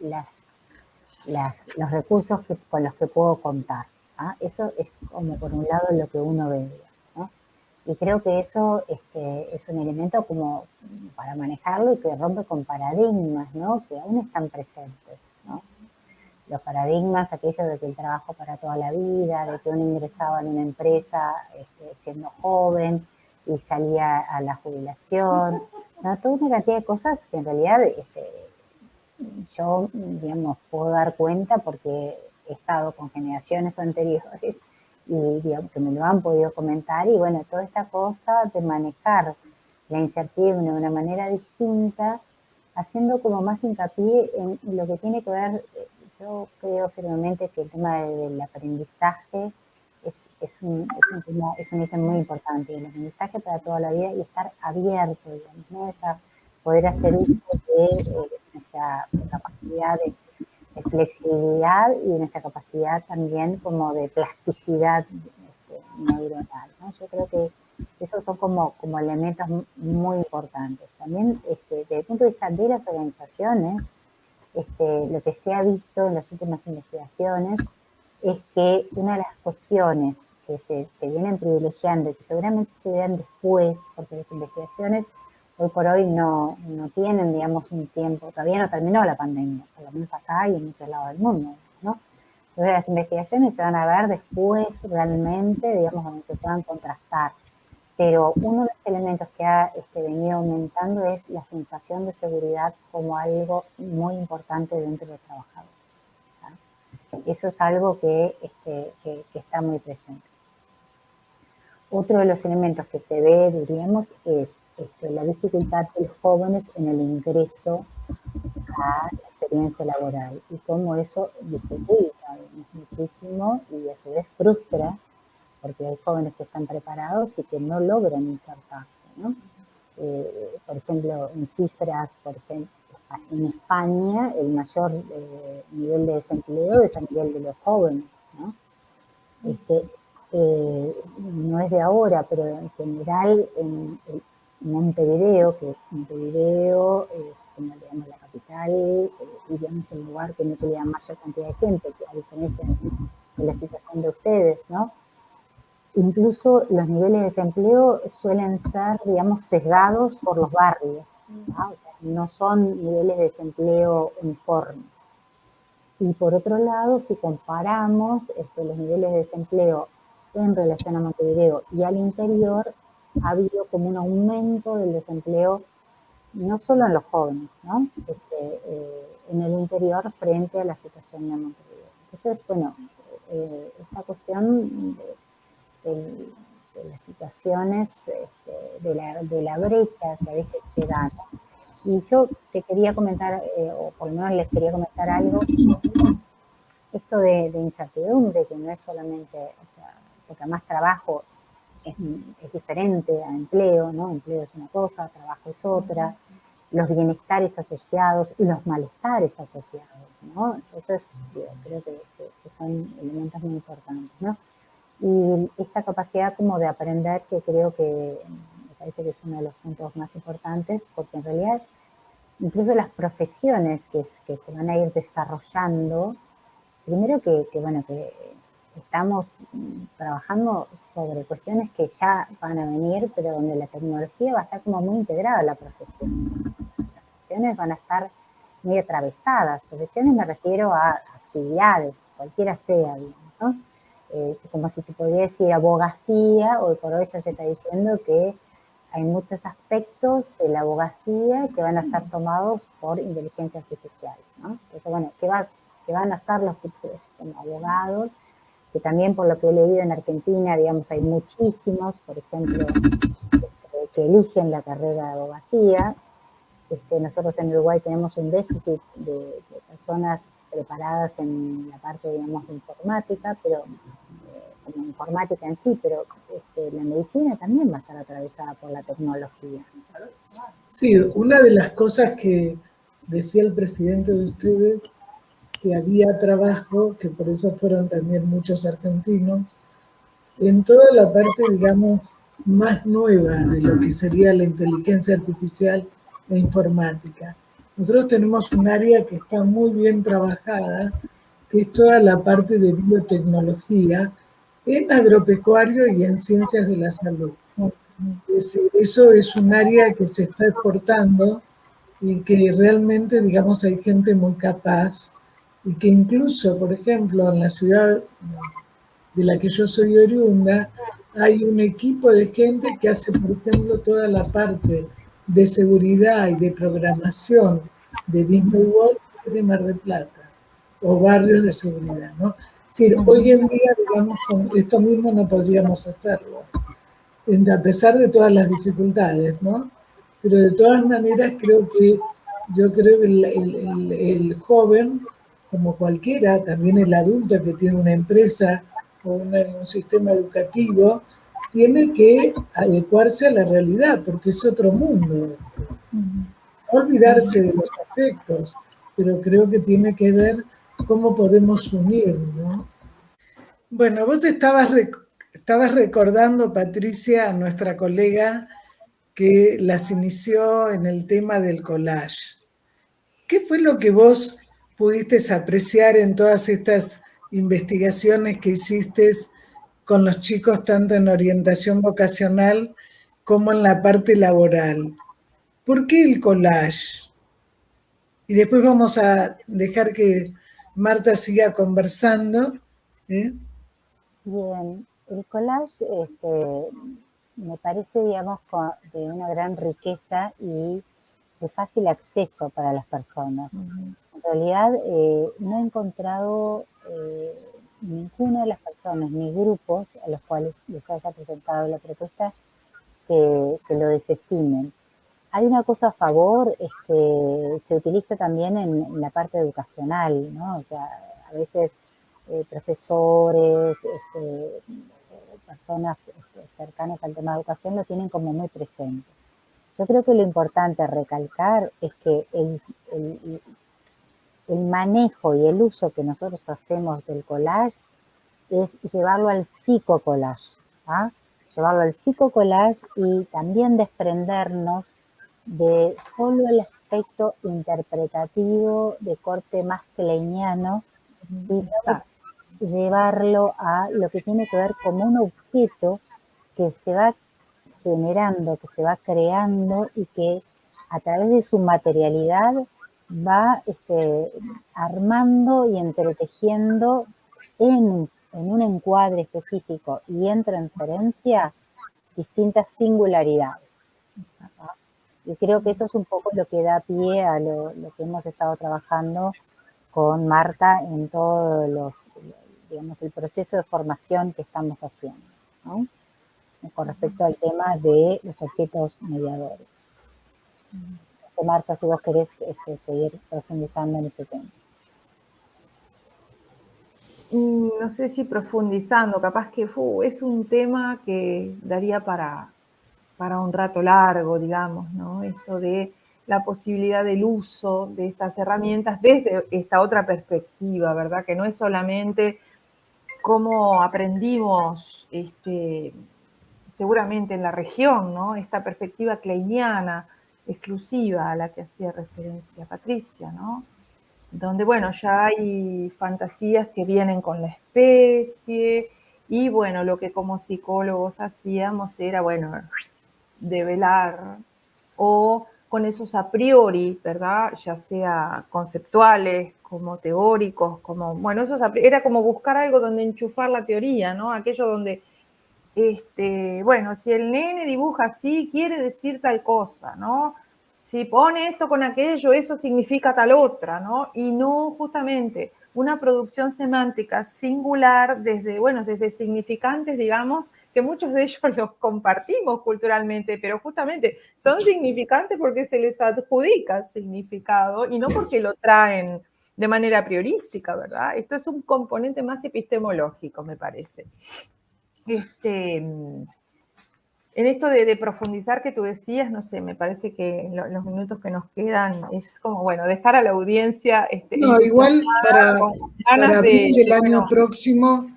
los recursos con los que puedo contar. ¿Ah? Eso es como por un lado lo que uno ve, ¿no? Y creo que eso es un elemento como para manejarlo y que rompe con paradigmas, ¿no? Que aún están presentes, ¿no? Los paradigmas, aquellos de que el trabajo para toda la vida, de que uno ingresaba en una empresa siendo joven y salía a la jubilación, ¿no? Toda una cantidad de cosas que en realidad yo, digamos, puedo dar cuenta porque he estado con generaciones anteriores y digamos que me lo han podido comentar y bueno, toda esta cosa de manejar la incertidumbre de una manera distinta, haciendo como más hincapié en lo que tiene que ver, yo creo firmemente que el tema del aprendizaje es un ítem muy importante, el aprendizaje para toda la vida y estar abierto, digamos, ¿no? Poder hacer uso de nuestra capacidad de flexibilidad y de nuestra capacidad también como de plasticidad neuronal, ¿no? Yo creo que esos son como elementos muy importantes. También desde el punto de vista de las organizaciones, lo que se ha visto en las últimas investigaciones es que una de las cuestiones que se vienen privilegiando y que seguramente se vean después, porque las investigaciones hoy por hoy no tienen, digamos, un tiempo, todavía no terminó la pandemia, por lo menos acá y en muchos lados del mundo, ¿no? Entonces las investigaciones se van a ver después realmente, digamos, donde se puedan contrastar. Pero uno de los elementos que ha venido aumentando es la sensación de seguridad como algo muy importante dentro de los trabajadores, ¿no? Eso es algo que está muy presente. Otro de los elementos que se ve, diríamos, es la dificultad de los jóvenes en el ingreso a la experiencia laboral y cómo eso dificulta muchísimo y a su vez frustra porque hay jóvenes que están preparados y que no logran insertarse, ¿no? Por ejemplo, en cifras, por ejemplo, en España el mayor nivel de desempleo es a nivel de los jóvenes, ¿no? No es de ahora, pero en general en Montevideo, que es Montevideo, es como digamos la capital, digamos el lugar que no tenía mayor cantidad de gente, que a diferencia de la situación de ustedes, ¿no? Incluso los niveles de desempleo suelen ser, digamos, sesgados por los barrios, ¿no? O sea, no son niveles de desempleo uniformes. Y por otro lado, si comparamos los niveles de desempleo en relación a Montevideo y al interior, ha habido como un aumento del desempleo, no solo en los jóvenes, ¿no? En el interior frente a la situación de Montevideo. Entonces, bueno, esta cuestión de las situaciones, de la brecha que a veces se dan. Y yo te quería comentar, o por lo menos les quería comentar algo, esto de incertidumbre, que no es solamente, o sea, porque además trabajo es diferente a empleo, ¿no? Empleo es una cosa, trabajo es otra, los bienestares asociados y los malestares asociados, ¿no? Entonces, creo que son elementos muy importantes, ¿no? Y esta capacidad como de aprender, que creo que me parece que es uno de los puntos más importantes, porque en realidad incluso las profesiones que se van a ir desarrollando, primero que estamos trabajando sobre cuestiones que ya van a venir, pero donde la tecnología va a estar como muy integrada a la profesión. Las profesiones van a estar muy atravesadas. Profesiones me refiero a actividades, cualquiera sea, ¿no? Como si te podría decir abogacía, hoy por hoy ya se está diciendo que hay muchos aspectos de la abogacía que van a ser tomados por inteligencia artificial, ¿no? Entonces, bueno, ¿qué van a hacer los futuros como abogados? Que también por lo que he leído en Argentina, digamos, hay muchísimos, por ejemplo, que eligen la carrera de abogacía. Nosotros en Uruguay tenemos un déficit de personas preparadas en la parte, digamos, de informática, pero como informática en sí, pero la medicina también va a estar atravesada por la tecnología. Sí, una de las cosas que decía el presidente de ustedes, que había trabajo, que por eso fueron también muchos argentinos, en toda la parte, digamos, más nueva de lo que sería la inteligencia artificial e informática. Nosotros tenemos un área que está muy bien trabajada, que es toda la parte de biotecnología en agropecuario y en ciencias de la salud. Es decir, eso es un área que se está exportando y que realmente, digamos, hay gente muy capaz y que incluso, por ejemplo, en la ciudad de la que yo soy oriunda, hay un equipo de gente que hace, por ejemplo, toda la parte de seguridad y de programación de Disney World de Mar del Plata, o barrios de seguridad, ¿no? Es decir, hoy en día, digamos, con esto mismo no podríamos hacerlo, a pesar de todas las dificultades, ¿no? Pero de todas maneras yo creo que el joven, como cualquiera, también el adulto que tiene una empresa o un sistema educativo, tiene que adecuarse a la realidad, porque es otro mundo. No olvidarse de los afectos, pero creo que tiene que ver cómo podemos unir, ¿no? Bueno, vos estabas recordando, Patricia, a nuestra colega que las inició en el tema del collage. ¿Qué fue lo que vos pudiste apreciar en todas estas investigaciones que hiciste con los chicos, tanto en orientación vocacional como en la parte laboral? ¿Por qué el collage? Y después vamos a dejar que Marta siga conversando. Bien, el collage me parece, digamos, de una gran riqueza y de fácil acceso para las personas. En realidad, no he encontrado ninguna de las personas ni grupos a los cuales les haya presentado la propuesta que lo desestimen. Hay una cosa a favor, es que se utiliza también en la parte educacional, ¿no? O sea, a veces profesores, personas cercanas al tema de educación lo tienen como muy presente. Yo creo que lo importante a recalcar es que el manejo y el uso que nosotros hacemos del collage es llevarlo al psicocollage, ¿ah? Llevarlo al psicocollage y también desprendernos de solo el aspecto interpretativo de corte más kleiniano, sino llevarlo a lo que tiene que ver como un objeto que se va generando, que se va creando y que a través de su materialidad va armando y entretejiendo en un encuadre específico y en transferencia distintas singularidades. Y creo que eso es un poco lo que da pie a lo que hemos estado trabajando con Marta en todo digamos, el proceso de formación que estamos haciendo, ¿no? Con respecto al tema de los objetos mediadores. No sé, Marta, si vos querés seguir profundizando en ese tema. No sé si profundizando, capaz que es un tema que daría para un rato largo, digamos, ¿no? Esto de la posibilidad del uso de estas herramientas desde esta otra perspectiva, ¿verdad? Que no es solamente cómo aprendimos, seguramente en la región, ¿no? Esta perspectiva kleiniana exclusiva a la que hacía referencia Patricia, ¿no? Donde, bueno, ya hay fantasías que vienen con la especie y, bueno, lo que como psicólogos hacíamos era, bueno, develar o con esos a priori, ¿verdad? Ya sea conceptuales, como teóricos, como, bueno, era como buscar algo donde enchufar la teoría, ¿no? Aquello donde bueno, si el nene dibuja así, quiere decir tal cosa, ¿no? Si pone esto con aquello, eso significa tal otra, ¿no? Y no justamente una producción semántica singular desde, bueno, desde significantes, digamos, que muchos de ellos los compartimos culturalmente, pero justamente son significantes porque se les adjudica significado y no porque lo traen de manera priorística, ¿verdad? Esto es un componente más epistemológico, me parece. En esto de profundizar que tú decías, no sé, me parece que los minutos que nos quedan es como, bueno, dejar a la audiencia No, igual con ganas para abril del año bueno, próximo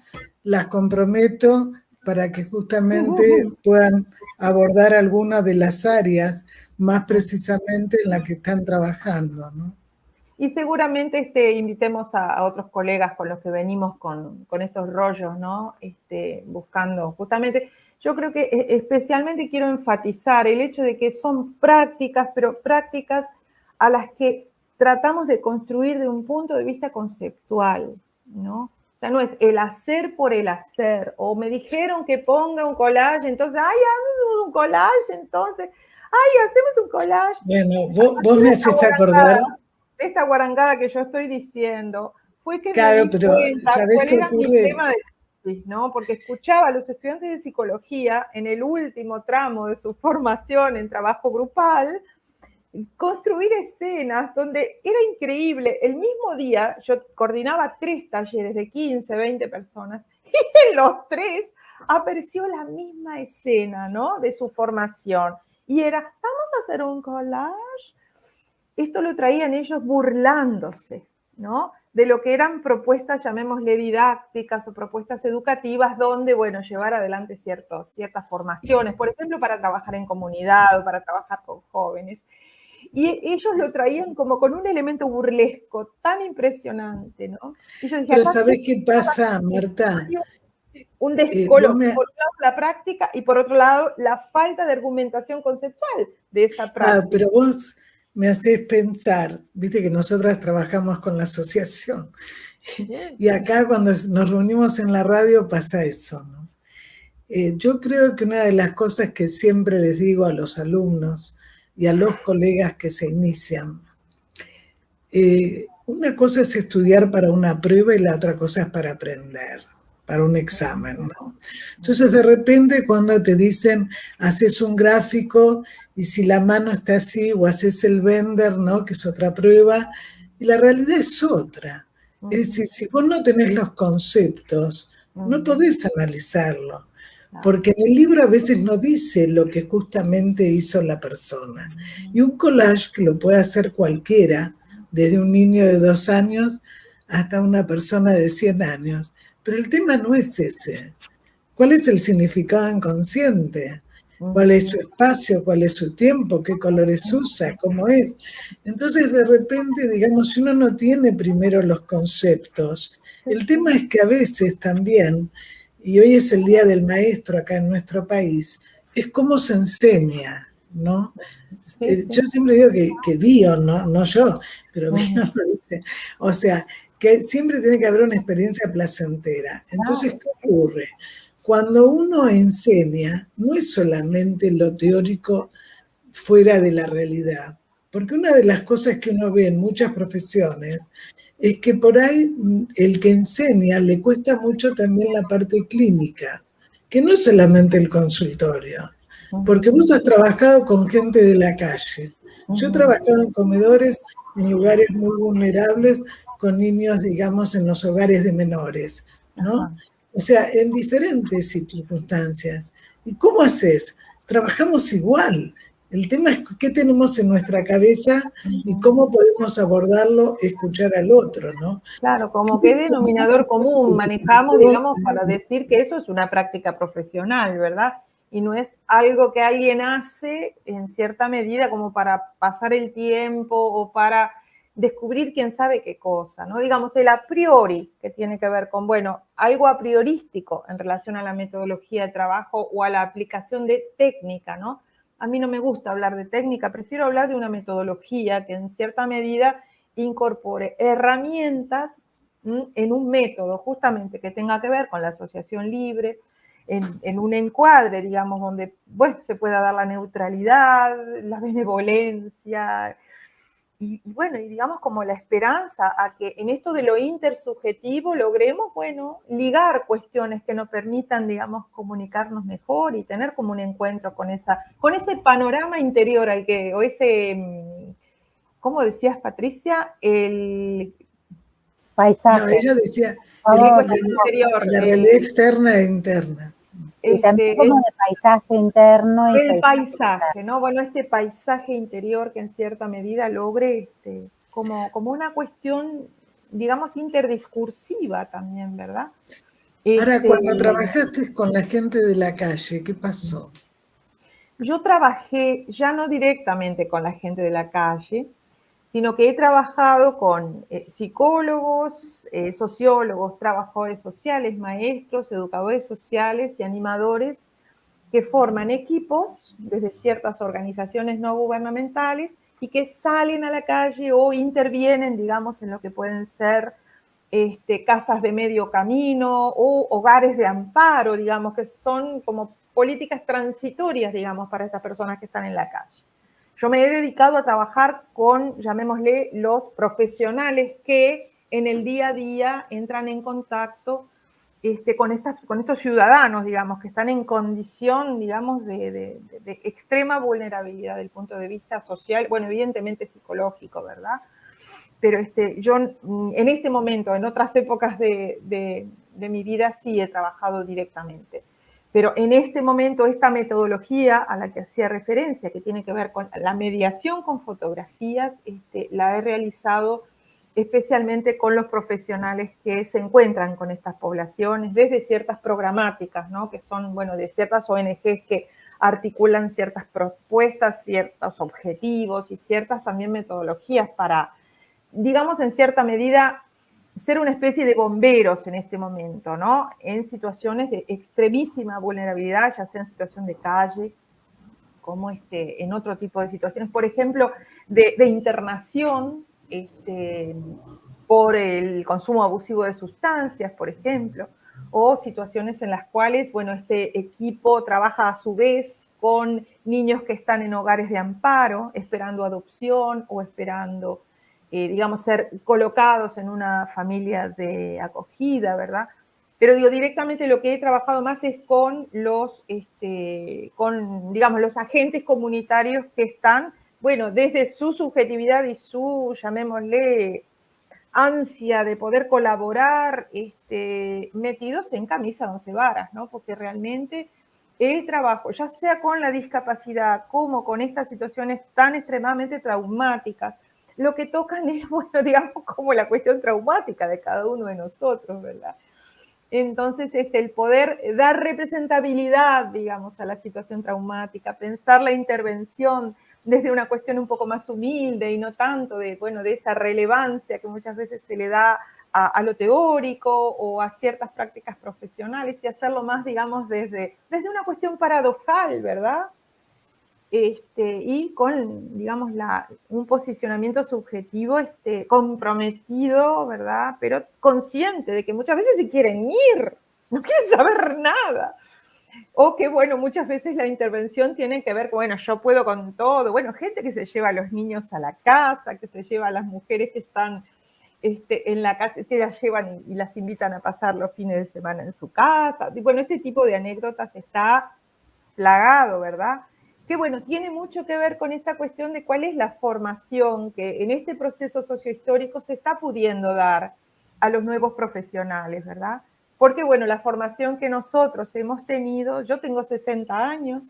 las comprometo para que justamente puedan abordar algunas de las áreas más precisamente en las que están trabajando, ¿no? Y seguramente invitemos a otros colegas con los que venimos con estos rollos, ¿no? Buscando justamente, yo creo que especialmente quiero enfatizar el hecho de que son prácticas, pero prácticas a las que tratamos de construir de un punto de vista conceptual, ¿no? O sea, no es el hacer por el hacer, o me dijeron que ponga un collage, entonces, ay, hacemos un collage, entonces, ay, hacemos un collage. Bueno, vos me haces acordar. Esta guarangada que yo estoy diciendo fue que Claro, me di pero cuenta ¿sabés cuál qué era mi ocurre? tema de tesis, ¿no? Porque escuchaba a los estudiantes de psicología en el último tramo de su formación en trabajo grupal construir escenas donde era increíble. El mismo día yo coordinaba 3 talleres de 15, 20 personas y en los 3 apareció la misma escena, ¿no? De su formación. Y era, vamos a hacer un collage. Esto lo traían ellos burlándose, ¿no? De lo que eran propuestas, llamémosle didácticas o propuestas educativas, donde, bueno, llevar adelante ciertas formaciones, por ejemplo, para trabajar en comunidad o para trabajar con jóvenes. Y ellos lo traían como con un elemento burlesco tan impresionante, ¿no? Y yo dije, Pero acá ¿sabés qué pasa, Marta? un Vos descolor, por un lado la práctica y por otro lado la falta de argumentación conceptual de esa práctica. Claro, pero vos me hacés pensar, viste que nosotras trabajamos con la asociación, y acá cuando nos reunimos en la radio pasa eso, ¿no? Yo creo que una de las cosas que siempre les digo a los alumnos y a los colegas que se inician, una cosa es estudiar para una prueba y la otra cosa es para aprender, para un examen, ¿no? Entonces de repente cuando te dicen haces un gráfico y si la mano está así o haces el Bender, ¿no? Que es otra prueba, y la realidad es otra. Es decir, si vos no tenés los conceptos, no podés analizarlo, porque en el libro a veces no dice lo que justamente hizo la persona. Y un collage que lo puede hacer cualquiera, desde un niño de 2 años hasta una persona de 100 años. Pero el tema no es ese. ¿Cuál es el significado inconsciente? ¿Cuál es su espacio? ¿Cuál es su tiempo? ¿Qué colores usa? ¿Cómo es? Entonces, de repente, digamos, si uno no tiene primero los conceptos, el tema es que a veces también, y hoy es el Día del Maestro acá en nuestro país, es cómo se enseña, ¿no? Yo siempre digo que bio, no yo, pero bio lo dice. O sea, que siempre tiene que haber una experiencia placentera. Entonces, ¿qué ocurre? Cuando uno enseña, no es solamente lo teórico fuera de la realidad, porque una de las cosas que uno ve en muchas profesiones es que por ahí el que enseña le cuesta mucho también la parte clínica, que no es solamente el consultorio, porque vos has trabajado con gente de la calle. Yo he trabajado en comedores en lugares muy vulnerables con niños, digamos, en los hogares de menores, ¿no? O sea, en diferentes circunstancias. ¿Y cómo haces? Trabajamos igual. El tema es qué tenemos en nuestra cabeza y cómo podemos abordarlo, escuchar al otro, ¿no? Claro, como qué denominador común manejamos, digamos, para decir que eso es una práctica profesional, ¿verdad? Y no es algo que alguien hace en cierta medida como para pasar el tiempo o para descubrir quién sabe qué cosa, ¿no? Digamos, el a priori, que tiene que ver con, bueno, algo a priorístico en relación a la metodología de trabajo o a la aplicación de técnica, ¿no? A mí no me gusta hablar de técnica, prefiero hablar de una metodología que en cierta medida incorpore herramientas en un método justamente que tenga que ver con la asociación libre, en un encuadre, digamos, donde, bueno, se pueda dar la neutralidad, la benevolencia, y bueno, y digamos como la esperanza a que en esto de lo intersubjetivo logremos, bueno, ligar cuestiones que nos permitan, digamos, comunicarnos mejor y tener como un encuentro con ese panorama interior al que, o ese, ¿cómo decías, Patricia? El Paisaje. No, ella decía interior, la realidad externa e interna. Y también como de paisaje interno. Y el paisaje, ¿no? Bueno, este paisaje interior que en cierta medida logre como una cuestión, digamos, interdiscursiva también, ¿verdad? Ahora, cuando trabajaste con la gente de la calle, ¿qué pasó? Yo trabajé ya no directamente con la gente de la calle, sino que he trabajado con psicólogos, sociólogos, trabajadores sociales, maestros, educadores sociales y animadores que forman equipos desde ciertas organizaciones no gubernamentales y que salen a la calle o intervienen, digamos, en lo que pueden ser casas de medio camino o hogares de amparo, digamos, que son como políticas transitorias, digamos, para estas personas que están en la calle. Yo me he dedicado a trabajar con, llamémosle, los profesionales que en el día a día entran en contacto con estos ciudadanos, digamos, que están en condición, digamos, de extrema vulnerabilidad desde el punto de vista social, bueno, evidentemente psicológico, ¿verdad? Pero yo en este momento, en otras épocas de mi vida, sí he trabajado directamente. Pero en este momento, esta metodología a la que hacía referencia, que tiene que ver con la mediación con fotografías, la he realizado especialmente con los profesionales que se encuentran con estas poblaciones, desde ciertas programáticas, ¿no? Que son, bueno, de ciertas ONGs que articulan ciertas propuestas, ciertos objetivos y ciertas también metodologías para, digamos, en cierta medida, ser una especie de bomberos en este momento, ¿no? En situaciones de extremísima vulnerabilidad, ya sea en situación de calle, como en otro tipo de situaciones, por ejemplo, de internación, por el consumo abusivo de sustancias, por ejemplo, o situaciones en las cuales, bueno, este equipo trabaja a su vez con niños que están en hogares de amparo, esperando adopción o esperando, digamos, ser colocados en una familia de acogida, ¿verdad? Pero digo, directamente lo que he trabajado más es con digamos, los agentes comunitarios que están, bueno, desde su subjetividad y su, llamémosle, ansia de poder colaborar, metidos en camisa de 11 varas, ¿no? Porque realmente el trabajo, ya sea con la discapacidad como con estas situaciones tan extremadamente traumáticas, lo que tocan es, bueno, digamos, como la cuestión traumática de cada uno de nosotros, ¿verdad? Entonces, el poder dar representabilidad, digamos, a la situación traumática, pensar la intervención desde una cuestión un poco más humilde y no tanto de, bueno, de esa relevancia que muchas veces se le da a lo teórico o a ciertas prácticas profesionales y hacerlo más, digamos, desde una cuestión paradojal, ¿verdad? Y con, digamos, un posicionamiento subjetivo comprometido, ¿verdad? Pero consciente de que muchas veces se quieren ir, no quieren saber nada. O que, bueno, muchas veces la intervención tiene que ver con, bueno, yo puedo con todo. Bueno, gente que se lleva a los niños a la casa, que se lleva a las mujeres que están en la calle, que las llevan y las invitan a pasar los fines de semana en su casa. Y bueno, este tipo de anécdotas está plagado, ¿verdad? Que bueno, tiene mucho que ver con esta cuestión de cuál es la formación que en este proceso sociohistórico se está pudiendo dar a los nuevos profesionales, ¿verdad? Porque bueno, la formación que nosotros hemos tenido, yo tengo 60 años,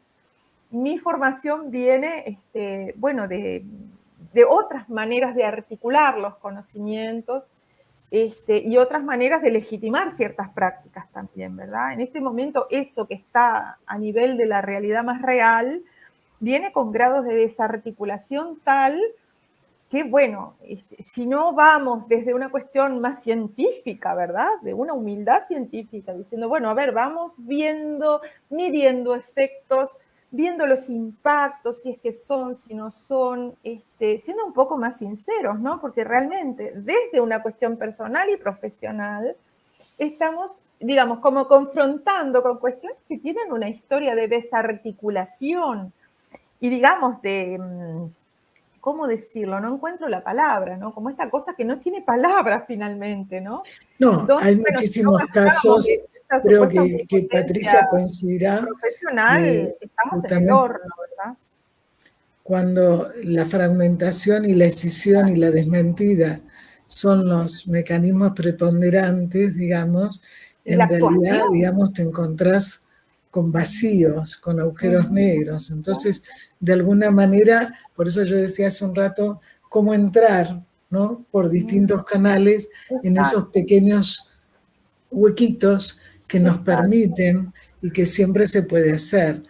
mi formación viene, bueno, de otras maneras de articular los conocimientos, y otras maneras de legitimar ciertas prácticas también, ¿verdad? En este momento eso que está a nivel de la realidad más real viene con grados de desarticulación tal que, bueno, si no vamos desde una cuestión más científica, ¿verdad? De una humildad científica, diciendo, bueno, a ver, vamos viendo, midiendo efectos, viendo los impactos, si es que son, si no son, siendo un poco más sinceros, ¿no? Porque realmente, desde una cuestión personal y profesional, estamos, digamos, como confrontando con cuestiones que tienen una historia de desarticulación y, digamos, de, ¿cómo decirlo? No encuentro la palabra, ¿no? Como esta cosa que no tiene palabras finalmente, ¿no? No, Donde, hay bueno, si no muchísimos gastamos casos, esta creo supuesta que omnipotencia Patricia coincidirá profesional, que estamos en el justamente horno, ¿verdad? cuando la fragmentación y la escisión y la desmentida son los mecanismos preponderantes, digamos, Y la en realidad, actuación. digamos, te encontrás con vacíos, con agujeros negros. Entonces, de alguna manera, por eso yo decía hace un rato, cómo entrar, ¿no? Por distintos canales en esos Exacto, pequeños huequitos que nos exacto. permiten y que siempre se puede hacer.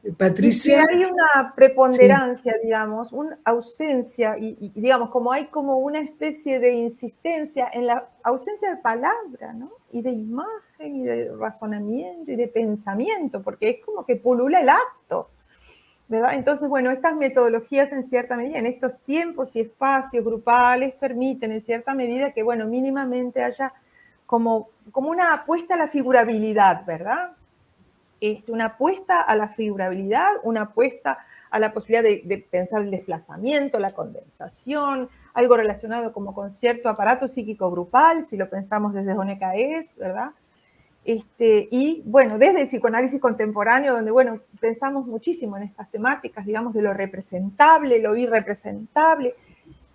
Y que Patricia, hay una sí. preponderancia, digamos, una ausencia, y digamos, como hay como una especie de insistencia en la ausencia de palabra, ¿no? Y de imagen, y de razonamiento, y de pensamiento, porque es como que pulula el acto, ¿verdad? Entonces, bueno, estas metodologías en cierta medida, en estos tiempos y espacios grupales, permiten en cierta medida que, bueno, mínimamente haya como una apuesta a la figurabilidad, ¿verdad? Una apuesta a la figurabilidad, una apuesta a la posibilidad de pensar el desplazamiento, la condensación, algo relacionado como con cierto aparato psíquico grupal, si lo pensamos desde Honecker, ¿verdad? Y bueno, desde el psicoanálisis contemporáneo, donde, bueno, pensamos muchísimo en estas temáticas, digamos, de lo representable, lo irrepresentable,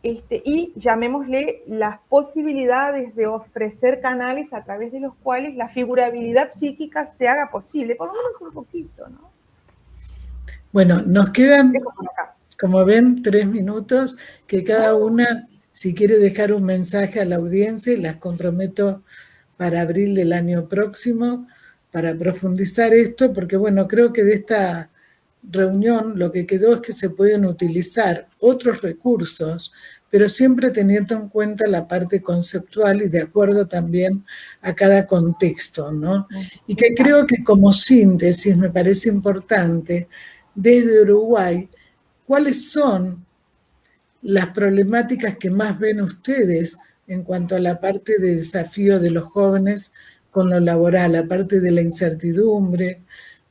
y llamémosle las posibilidades de ofrecer canales a través de los cuales la figurabilidad psíquica se haga posible, por lo menos un poquito, ¿no? Bueno, nos quedan, como ven, 3 minutos, que cada una, si quiere dejar un mensaje a la audiencia, las comprometo para abril del año próximo, para profundizar esto, porque bueno, creo que de esta reunión lo que quedó es que se pueden utilizar otros recursos, pero siempre teniendo en cuenta la parte conceptual y de acuerdo también a cada contexto, ¿no? Y que creo que como síntesis me parece importante, desde Uruguay, ¿cuáles son las problemáticas que más ven ustedes en cuanto a la parte de desafío de los jóvenes con lo laboral, aparte de la incertidumbre,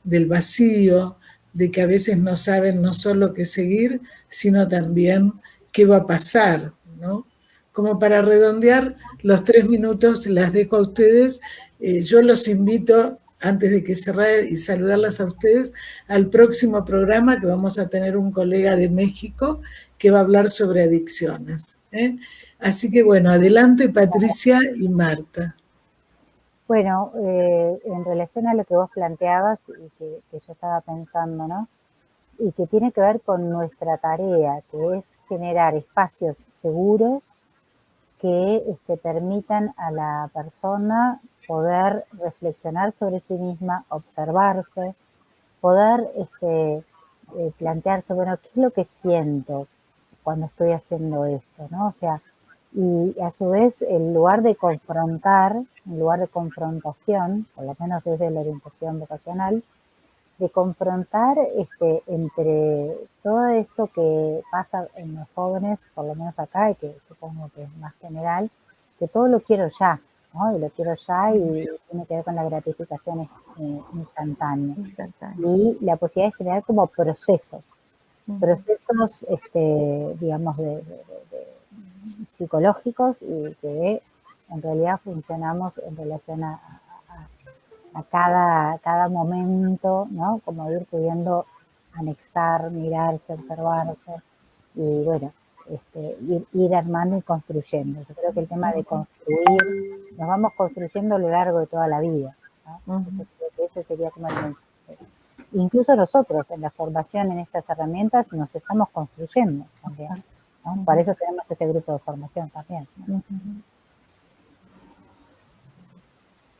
del vacío, de que a veces no saben no solo qué seguir, sino también qué va a pasar, ¿no? Como para redondear los 3 minutos, las dejo a ustedes. Yo los invito, antes de que cerrar y saludarlas a ustedes, al próximo programa que vamos a tener un colega de México que va a hablar sobre adicciones. Así que bueno, adelante Patricia y Marta. Bueno, en relación a lo que vos planteabas y que yo estaba pensando, ¿no? Y que tiene que ver con nuestra tarea, que es generar espacios seguros que permitan a la persona poder reflexionar sobre sí misma, observarse, poder plantearse, bueno, ¿qué es lo que siento cuando estoy haciendo esto, ¿no? O sea, y a su vez el lugar de confrontar, en lugar de confrontación, por lo menos desde la orientación vocacional, de confrontar entre todo esto que pasa en los jóvenes, por lo menos acá, y que supongo que es más general, que todo lo quiero ya, ¿no? Y lo quiero ya y tiene que ver con la gratificación instantánea. Y la posibilidad de generar como procesos, digamos, de psicológicos y que en realidad funcionamos en relación a cada momento, ¿no? Como ir pudiendo anexar, mirarse, observarse y bueno, ir armando y construyendo. Yo creo que el tema de construir, nos vamos construyendo a lo largo de toda la vida, ¿no? Yo creo que ese sería como el mensaje. Incluso nosotros en la formación en estas herramientas nos estamos construyendo también, ¿no? Por eso tenemos este grupo de formación también, ¿no?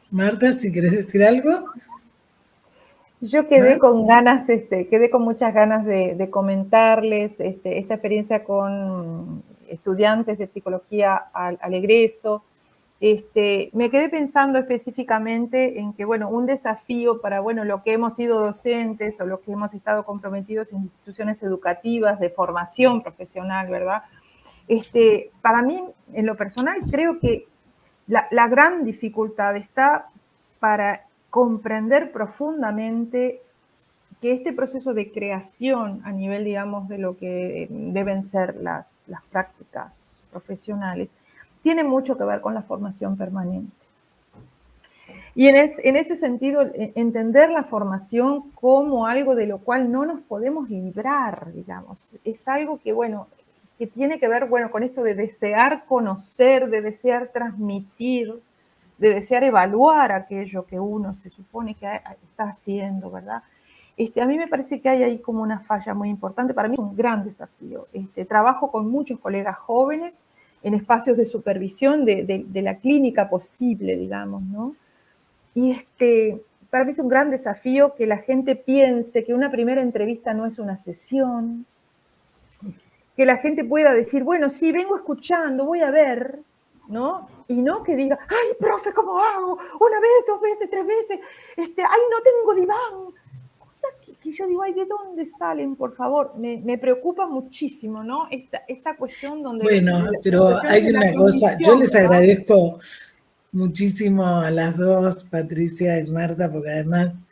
Marta, si quieres decir algo. Yo quedé con ganas, quedé con muchas ganas de comentarles esta experiencia con estudiantes de psicología al egreso. Me quedé pensando específicamente en que, bueno, un desafío para, bueno, lo que hemos sido docentes o los que hemos estado comprometidos en instituciones educativas de formación profesional, ¿verdad? Para mí, en lo personal, creo que la gran dificultad está para comprender profundamente que este proceso de creación a nivel, digamos, de lo que deben ser las prácticas profesionales, tiene mucho que ver con la formación permanente. Y en ese sentido, entender la formación como algo de lo cual no nos podemos librar, digamos, es algo que, bueno, que tiene que ver, bueno, con esto de desear conocer, de desear transmitir, de desear evaluar aquello que uno se supone que está haciendo, ¿verdad? A mí me parece que hay ahí como una falla muy importante. Para mí es un gran desafío. Trabajo con muchos colegas jóvenes en espacios de supervisión de la clínica posible, digamos, ¿no? Y para mí es un gran desafío que la gente piense que una primera entrevista no es una sesión, que la gente pueda decir, bueno, sí, vengo escuchando, voy a ver, ¿no? Y no que diga, ay, profe, ¿cómo hago? Una vez, 2 veces, 3 veces, ay, no tengo diván. Cosas que yo digo, ay, ¿de dónde salen, por favor? Me preocupa muchísimo, ¿no? Esta cuestión donde... Bueno, pero hay una cosa, yo les agradezco muchísimo a las dos, Patricia y Marta, porque además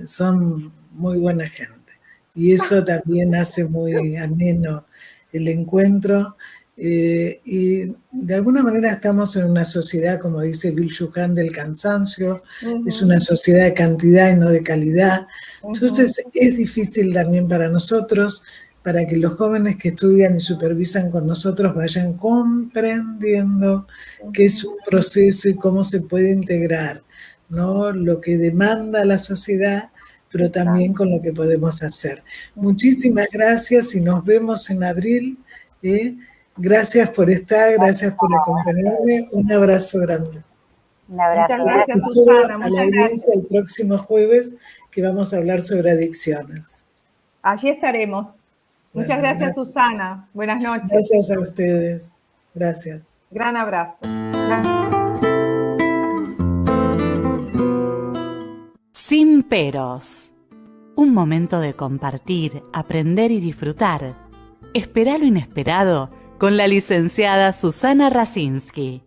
son muy buena gente. Y eso también hace muy ameno el encuentro. Y de alguna manera estamos en una sociedad, como dice Bill Shuhan, del cansancio. Es una sociedad de cantidad y no de calidad. Entonces es difícil también para nosotros, para que los jóvenes que estudian y supervisan con nosotros vayan comprendiendo qué es un proceso y cómo se puede integrar, ¿no? Lo que demanda la sociedad, pero también con lo que podemos hacer. Muchísimas gracias y nos vemos en abril. Gracias por estar, gracias por acompañarme. Un abrazo grande. Un abrazo. Muchas gracias, Susana. A la audiencia el próximo jueves, que vamos a hablar sobre adicciones. Allí estaremos. Muchas gracias, Susana. Buenas noches. Gracias a ustedes. Gracias. Gran abrazo. Sin peros. Un momento de compartir, aprender y disfrutar. Espera lo inesperado con la licenciada Susana Rasinski.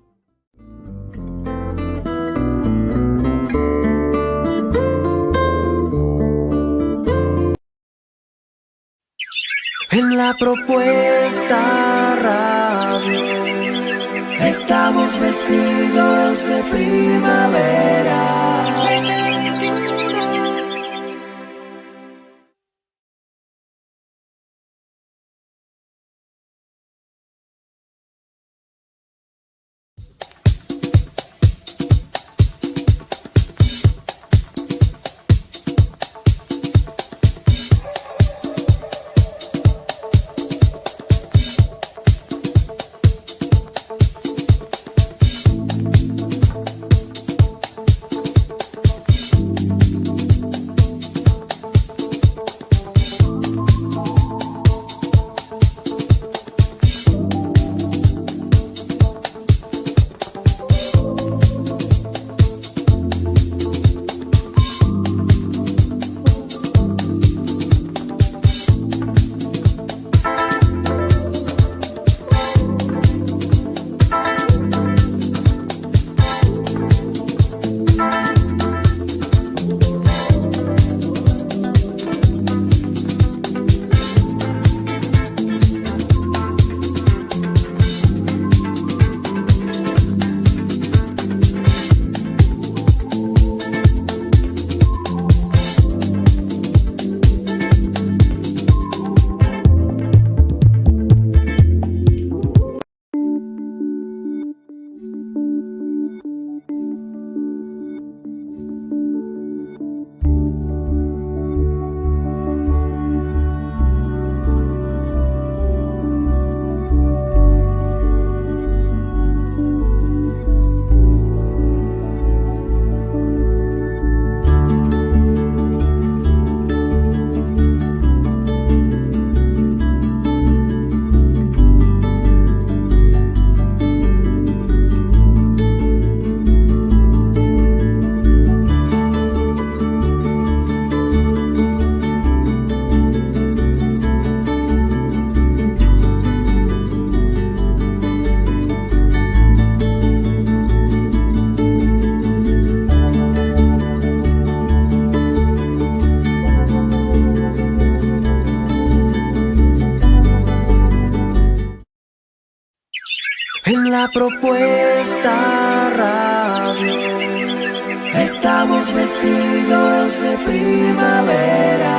En la propuesta radio estamos vestidos de primavera. La Propuesta Radio. Estamos vestidos de primavera.